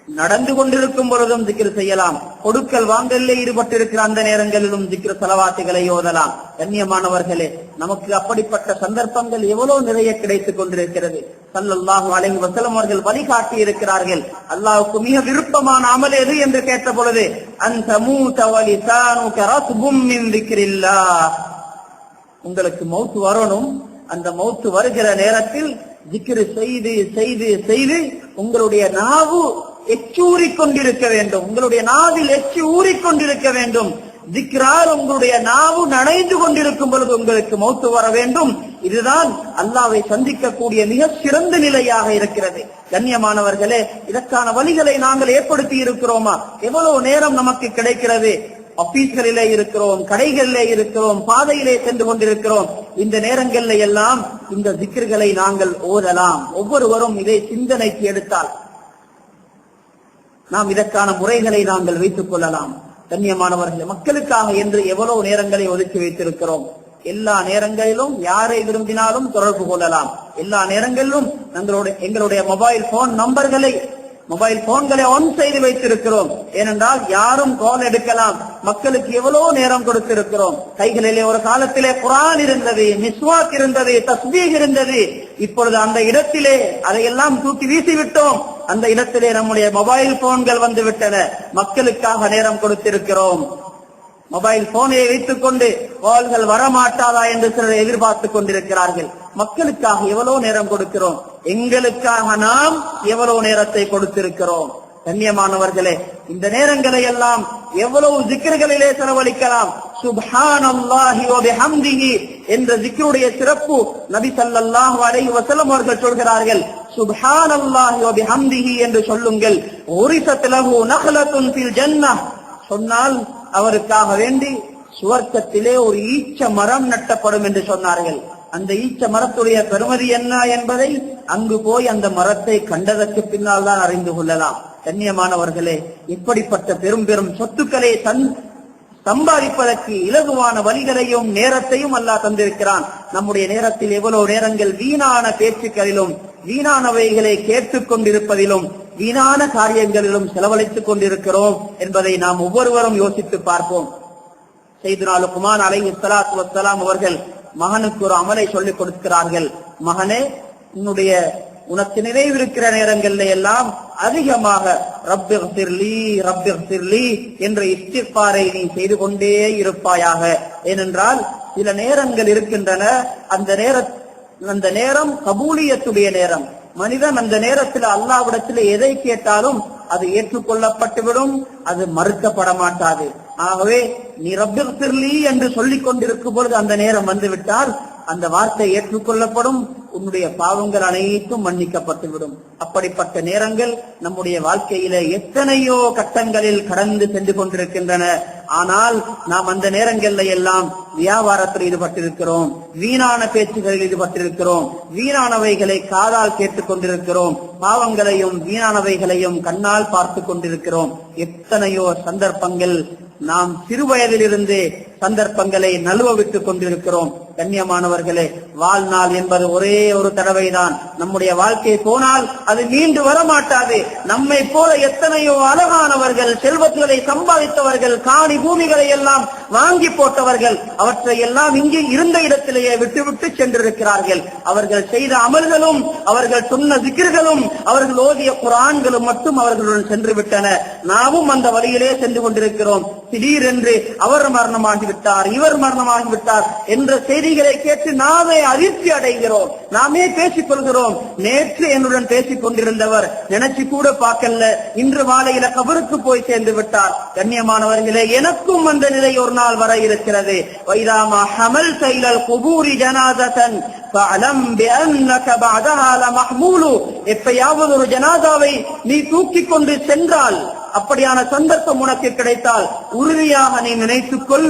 நடந்து கொண்டிருக்கும் பொழுதும் zikr செய்யலாம், கொடுக்கல் வாங்கலிலே ஈடுபட்டிருக்கிற அந்த நேரங்களிலும் zikr ஸலவாத்துகளை ஓதலாம். கண்ணியமானவர்களே, நமக்கு அப்படிப்பட்ட சந்தர்ப்பங்கள் எவ்வளவு நிறைய கிடைத்துக் கொண்டிருக்கிறது. ஸல்லல்லாஹு அலைஹி வஸல்லம் அவர்கள் வழிகாட்டி இருக்கிறார்கள். அல்லாஹ்வுக்கு மிக விருப்பமான அமல் எது என்று கேட்ட பொழுது அந்த மூத வலிசானுக ரத்பும் மின் திக்ரில்லாஹ், உங்களுக்கு மௌத் வரணும், அந்த மௌத் வருகிற நேரத்தில் zikr செய்து செய்து செய்து உங்களுடைய நாவு எச்சூறிக் கொண்டிருக்க வேண்டும், உங்களுடைய நாவில் எச்சு ஊறிக்கொண்டிருக்க வேண்டும். zikரால் உங்களுடைய நாவு நனைந்து கொண்டிருக்கும் பொழுது உங்களுக்கு மௌத்து வர வேண்டும். இதுதான் அல்லாஹ்வை சந்திக்கக்கூடிய மிக சிறந்த நிலையாக இருக்கிறது. கண்ணியமானவர்களே, இதற்கான வழிகளை நாங்கள் ஏற்படுத்தி இருக்கிறோமா? எவ்வளவு நேரம் நமக்கு கிடைக்கிறது? ஆபீஸ்களிலே இருக்கிறோம், கடைகளிலே இருக்கிறோம், பாதையிலே சென்று கொண்டிருக்கிறோம். இந்த நேரங்களில் எல்லாம் இந்த zikர்களை நாங்கள் ஓதலாம். ஒவ்வொருவரும் இதை சிந்தனைக்கு எடுத்தால் நாம் இதற்கான முறைகளை நாங்கள் வைத்துக் கொள்ளலாம். கண்ணியமானவர்களே, மக்களுக்காக என்று எவ்வளவு நேரங்களை ஒதுக்கி வைத்திருக்கிறோம். எல்லா நேரங்களிலும் யாரை விரும்பினாலும் தொடர்பு கொள்ளலாம். எல்லா நேரங்களிலும் எங்களுடைய மொபைல் போன்களை ஆன் செய்து வைத்திருக்கிறோம். ஏனென்றால் யாரும் கால் எடுக்கலாம். மக்களுக்கு எவ்வளவு நேரம் கொடுத்திருக்கிறோம். கைகளிலே ஒரு காலத்திலே குர்ஆன் இருந்தது, மிஸ்வாக் இருந்தது, தஸ்பீஹ் இருந்தது. இப்பொழுது அந்த இடத்திலே அதையெல்லாம் தூக்கி வீசிவிட்டோம். அந்த இடத்திலே நம்முடைய மொபைல் போன்கள் வந்து விட்டன. மக்களுக்காக நேரம் கொடுத்திருக்கிறோம். மொபைல் போனை வைத்துக் கொண்டு கால்கள் வரமாட்டாதா என்று சிலர் எதிர்பார்த்துக் கொண்டிருக்கிறார்கள். மக்களுக்காக எவ்வளவு நேரம் கொடுக்கிறோம், எங்களுக்காக நாம் எவ்வளவு நேரத்தை கொடுத்திருக்கிறோம். கண்ணியமானவர்களே, இந்த நேரங்களை எல்லாம் எவ்வளவு zikர்களிலே செலவழிக்கலாம். சுப்ஹானல்லாஹி வ பிஹம்திஹி என்ற zikருடைய சிறப்பு நபி ஸல்லல்லாஹு அலைஹி வஸல்லம் அவர்கள் சொல்கிறார்கள். சுப்ஹானல்லாஹி வ பிஹம்திஹி என்று சொல்லுங்கள். உரிசத் லஹு நஹ்லத்துன் ஃபில் ஜன்னஹ், சொன்னால் அவருக்காக வேண்டி சுவர்க்கத்திலே ஒரு ஈச்ச மரம் நட்டப்படும் என்று சொன்னார்கள். அந்த ஈச்ச மரத்துடைய பெருமதி என்ன என்பதை அங்கு போய் அந்த மரத்தை கண்டதற்கு பின்னால் தான் அறிந்து கொள்ளலாம். கண்ணியமானவர்களே, இப்படிப்பட்ட பெரும் பெரும் சொத்துக்களை சம்பாதிப்பதற்கு இலகுவான வழிகளையும் நேரத்தையும் அல்லாஹ் தந்திருக்கிறான். நம்முடைய நேரத்தில் எவ்வளவு நேரங்கள் வீணான பேச்சுக்களிலும், வீணானவைகளை கேட்டுக் கொண்டிருப்பதிலும், வீணான காரியங்களிலும் செலவழித்துக் கொண்டிருக்கிறோம் என்பதை நாம் ஒவ்வொருவரும் யோசித்து பார்ப்போம். சையதுனா லுக்மான் அலைஹிஸ்ஸலாத்து வஸ்ஸலாம் அவர்கள் மகனுக்கு ஒரு அமலை சொல்லிக் கொடுக்கிறார்கள். மகனே, உனக்கு நினைவிருக்கிற நேரங்களில் எல்லாம் அதிகமாக ரப்பிக்ஃபிர்லி என்ற இஸ்திக்பாரை நீ செய்து கொண்டே இருப்பாயாக. ஏனென்றால் சில நேரங்கள் இருக்கின்றன, அந்த நேரம் கபூலியத்துடைய நேரம். மனிதன் அந்த நேரத்தில் அல்லாஹ்விடத்தில் எதை கேட்டாலும் அது ஏற்றுக்கொள்ளப்பட்டுவிடும், அது மறுக்கப்பட மாட்டாது. ஆகவே நீ ரப்பிக்ஃபிர்லி என்று சொல்லிக் கொண்டிருக்கும் பொழுது அந்த நேரம் வந்துவிட்டால் அந்த வார்த்தை ஏற்றுக்கொள்ளப்படும், உன்னுடைய பாவங்கள் அனைத்தும் மன்னிக்கப்பட்டுவிடும். அப்படிப்பட்ட நேரங்கள் நம்முடைய வாழ்க்கையில எத்தனையோ கட்டங்களில் கடந்து சென்று கொண்டிருக்கின்றன. ஆனால் நாம் அந்த நேரங்களில் எல்லாம் வியாபாரத்தில் ஈடுபட்டிருக்கிறோம், வீணான பேச்சுகளில் ஈடுபட்டிருக்கிறோம், வீணானவைகளை காதால் கேட்டுக் கொண்டிருக்கிறோம், பாவங்களையும் வீணானவைகளையும் கண்ணால் பார்த்து கொண்டிருக்கிறோம். எத்தனையோ சந்தர்ப்பங்கள் நாம் சிறு வயதிலிருந்து சந்தர்ப்பங்களை நழுவ விட்டுக் கொண்டிருக்கிறோம். கண்ணியமானவர்களே, வாழ்நாள் என்பது ஒரே ஒரு தடவைதான். நம்முடைய வாழ்க்கை போனால் அது மீண்டு வரமாட்டாது. நம்மை போல எத்தனையோ அழகானவர்கள், செல்வங்களை சம்பாதித்தவர்கள், காணி பூமிகளை எல்லாம் வாங்கி போட்டவர்கள், அவற்றை எல்லாம் இங்கே இருந்த இடத்திலேயே விட்டுவிட்டு சென்றிருக்கிறார்கள். அவர்கள் செய்த அமல்களும், அவர்கள் சொன்ன zikர்களும், அவர்கள் ஓதிய குர்ஆன்களும் மட்டும் அவர்களுடன் சென்று விட்டன. நாமும் அந்த வழியிலே சென்று கொண்டிருக்கிறோம். திடீரென்று அவர் மரணமாகிவிட்டார், இவர் மரணமாகிவிட்டார் என்ற செய்திகளை கேட்டு நாமே அதிர்ச்சி அடைகிறோம், நாமே பேசிக் கொள்கிறோம். நேற்று என்னுடன் பேசிக் கொண்டிருந்தவர் நினைச்சு கூட பார்க்கல, இன்று மாலையில கபருக்கு போய் சேர்ந்து விட்டார். கண்ணியமானவர்களே, எனக்கும் அந்த நிலை ஒரு நாள் வர இருக்கிறது. வைதாமா ஹமல் தைலல் குபூரி ஜனாதன் ஃபஅலம் பிஅன்னக பஅதஹா லமஹ்மூலு. எப்பயாவது ஒரு ஜனாதாவை நீ தூக்கி கொண்டு சென்றால், அப்படியான சந்தர்ப்பம் உனக்கு கிடைத்தால் உறுதியாக நீ நினைத்துக்கொள்,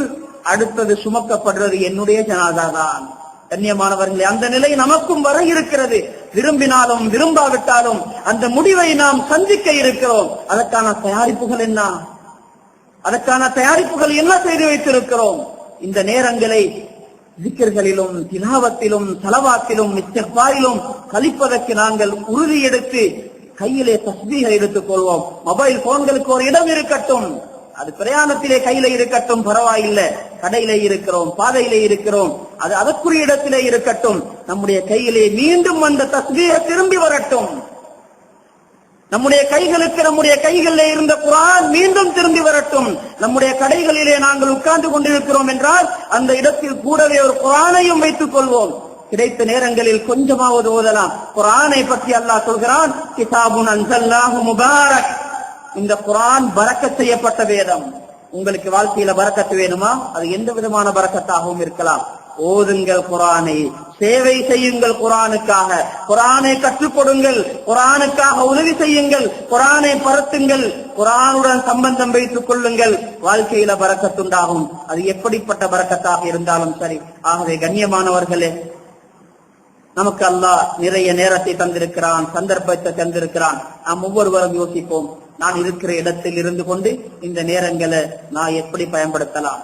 அடுத்தது சுமக்கப்படுறது என்னுடைய ஜனாதா தான். கண்ணியமானவர்களே, அந்த நிலை நமக்கும் வர இருக்கிறது. விரும்பினாலும் விரும்பாவிட்டாலும் அந்த முடிவை நாம் சந்திக்க இருக்கிறோம். அதற்கான தயாரிப்புகள் என்ன? அதற்கான தயாரிப்புகள் என்ன செய்து வைத்திருக்கிறோம்? இந்த நேரங்களை ஜிக்ர்களிலும் திலாவத்திலும் ஸலவாத்திலும் இஸ்திக்பாரிலும் கழிப்பதற்கு நாங்கள் உறுதி எடுத்து கையிலே தஸ்பீஹை எடுத்துக் கொள்வோம். மொபைல் போன்களுக்கு ஒரு இடம் இருக்கட்டும், அது பிரயாணத்திலே கையில இருக்கட்டும், பரவாயில்லை. கடையில இருக்கிறோம், பாதையிலே இருக்கிறோம், அது அதற்குரிய இடத்திலே இருக்கட்டும். நம்முடைய கையிலே மீண்டும் அந்த தஸ்பீஹை திரும்பி வரட்டும். நம்முடைய கைகளுக்கு நம்முடைய கைகளிலே இருந்த குர்ஆன் மீண்டும் திரும்பி வரட்டும். நம்முடைய கடைகளிலே நாங்கள் உட்கார்ந்து கொண்டிருக்கிறோம் என்றால் அந்த இடத்தில் கூடவே ஒரு குர்ஆனையும் வைத்துக் கொள்வோம். கிடைத்த நேரங்களில் கொஞ்சமாவது ஓதலாம். குர்ஆனை பற்றி அல்லாஹ் சொல்கிறான், கிதாபுன் அன்ஸல்னாஹு முபாரக். இந்த குர்ஆன் பரக்கத் செய்யப்பட்ட வேதம். உங்களுக்கு வாழ்க்கையில பரக்கத்து வேணுமா? அது எந்த விதமான பரக்கத்தாகவும் இருக்கலாம். ஓதுங்கள் குர்ஆனை, சேவை செய்யுங்கள் குர்ஆனுக்காக, குர்ஆனை கற்றுக் கொடுங்கள், குர்ஆனுக்காக உதவி செய்யுங்கள், குர்ஆனை பரத்துங்கள், குர்ஆனுடன் சம்பந்தம் வைத்துக் கொள்ளுங்கள். வாழ்க்கையில பரக்கத்துண்டாகும். அது எப்படிப்பட்ட பரக்கத்தாக இருந்தாலும் சரி. ஆகவே கண்ணியமானவர்களே, நமக்கு அல்லாஹ் நிறைய நேரத்தை தந்திருக்கிறான், சந்தர்ப்பத்தை தந்திருக்கிறான். நாம் ஒவ்வொருவரும் யோசிப்போம், நான் இருக்கிற இடத்தில் இருந்து கொண்டு இந்த நேரங்களை நான் எப்படி பயன்படுத்தலாம்?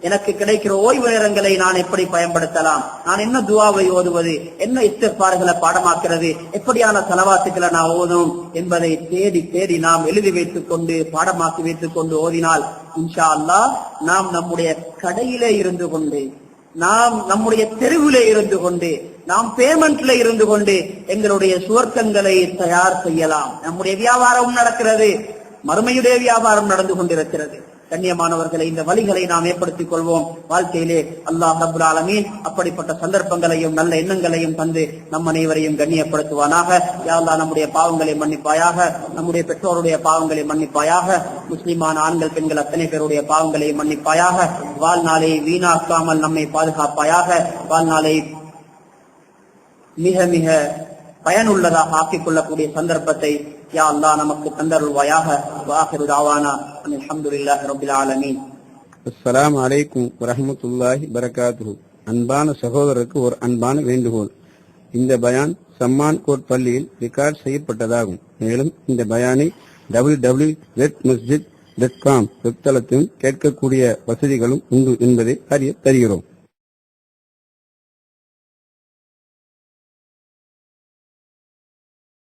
எனக்கு கிடைக்கிற ஓய்வு நேரங்களை நான் எப்படி பயன்படுத்தலாம்? நான் என்ன துஆவை ஓதுவது, என்ன இஸ்திக்பார்களை பாடமாக்குறது, எப்படியான ஸலவாத்துக்களை நான் ஓதும் என்பதை தேடி தேடி நாம் எழுதி வைத்துக் கொண்டு பாடமாக்கி வைத்துக் கொண்டு ஓதினால் இன்ஷா அல்லாஹ் நாம் நம்முடைய கடையிலே இருந்து கொண்டு, நாம் நம்முடைய தெருவிலே இருந்து கொண்டு, நாம் பேமெண்ட்ல இருந்து கொண்டு எங்களுடைய சுவர்க்கங்களை தயார் செய்யலாம். நம்முடைய வியாபாரம் நடக்கிறது, மறுமையுடைய வியாபாரம் நடந்து கொண்டிருக்கிறது. கண்ணியமானவர்களை, இந்த வழிகளை நாம் ஏற்படுத்திக் கொள்வோம். வாழ்க்கையிலே அல்லாஹ் ரப்பல் ஆலமீன் அப்படிப்பட்ட சந்தர்ப்பங்களையும் நல்ல எண்ணங்களையும் தந்து நம் அனைவரையும் கண்ணியப்படுத்துவானாக. யா அல்லாஹ், நம்முடைய பாவங்களை மன்னிப்பாயாக, நம்முடைய பெற்றோருடைய பாவங்களை மன்னிப்பாயாக, முஸ்லிமான ஆண்கள் பெண்கள் அத்தனை பேருடைய பாவங்களை மன்னிப்பாயாக. வாழ்நாளை வீணாக்காமல் நம்மை பாதுகாப்பாயாக. வாழ்நாளை மிக மிக பயனுள்ளதாக ஆக்கிக் கொள்ளக்கூடிய சந்தர்ப்பத்தை யா அல்லாஹ் நமக்கு தந்தருள்வாயாக. வாஹிரு தாவானா அல்ஹம்துலில்லாஹி ரப்பில் ஆலமீன். அஸ்ஸலாமு அலைக்கும் வரஹ்மத்துல்லாஹி பரகாத்துஹு. அன்பான சகோதரருக்கு ஒரு அன்பான வேண்டுகோள். இந்த பயான் சம்மான் கோட் பள்ளியில் ரெக்கார்ட் செய்யப்பட்டதாகும். மேலும் இந்த பயானை www.masjid.com வெப்தளத்தில் கேட்கக்கூடிய வசதிகளும் உண்டு என்பதை அறிய தருகிறோம்.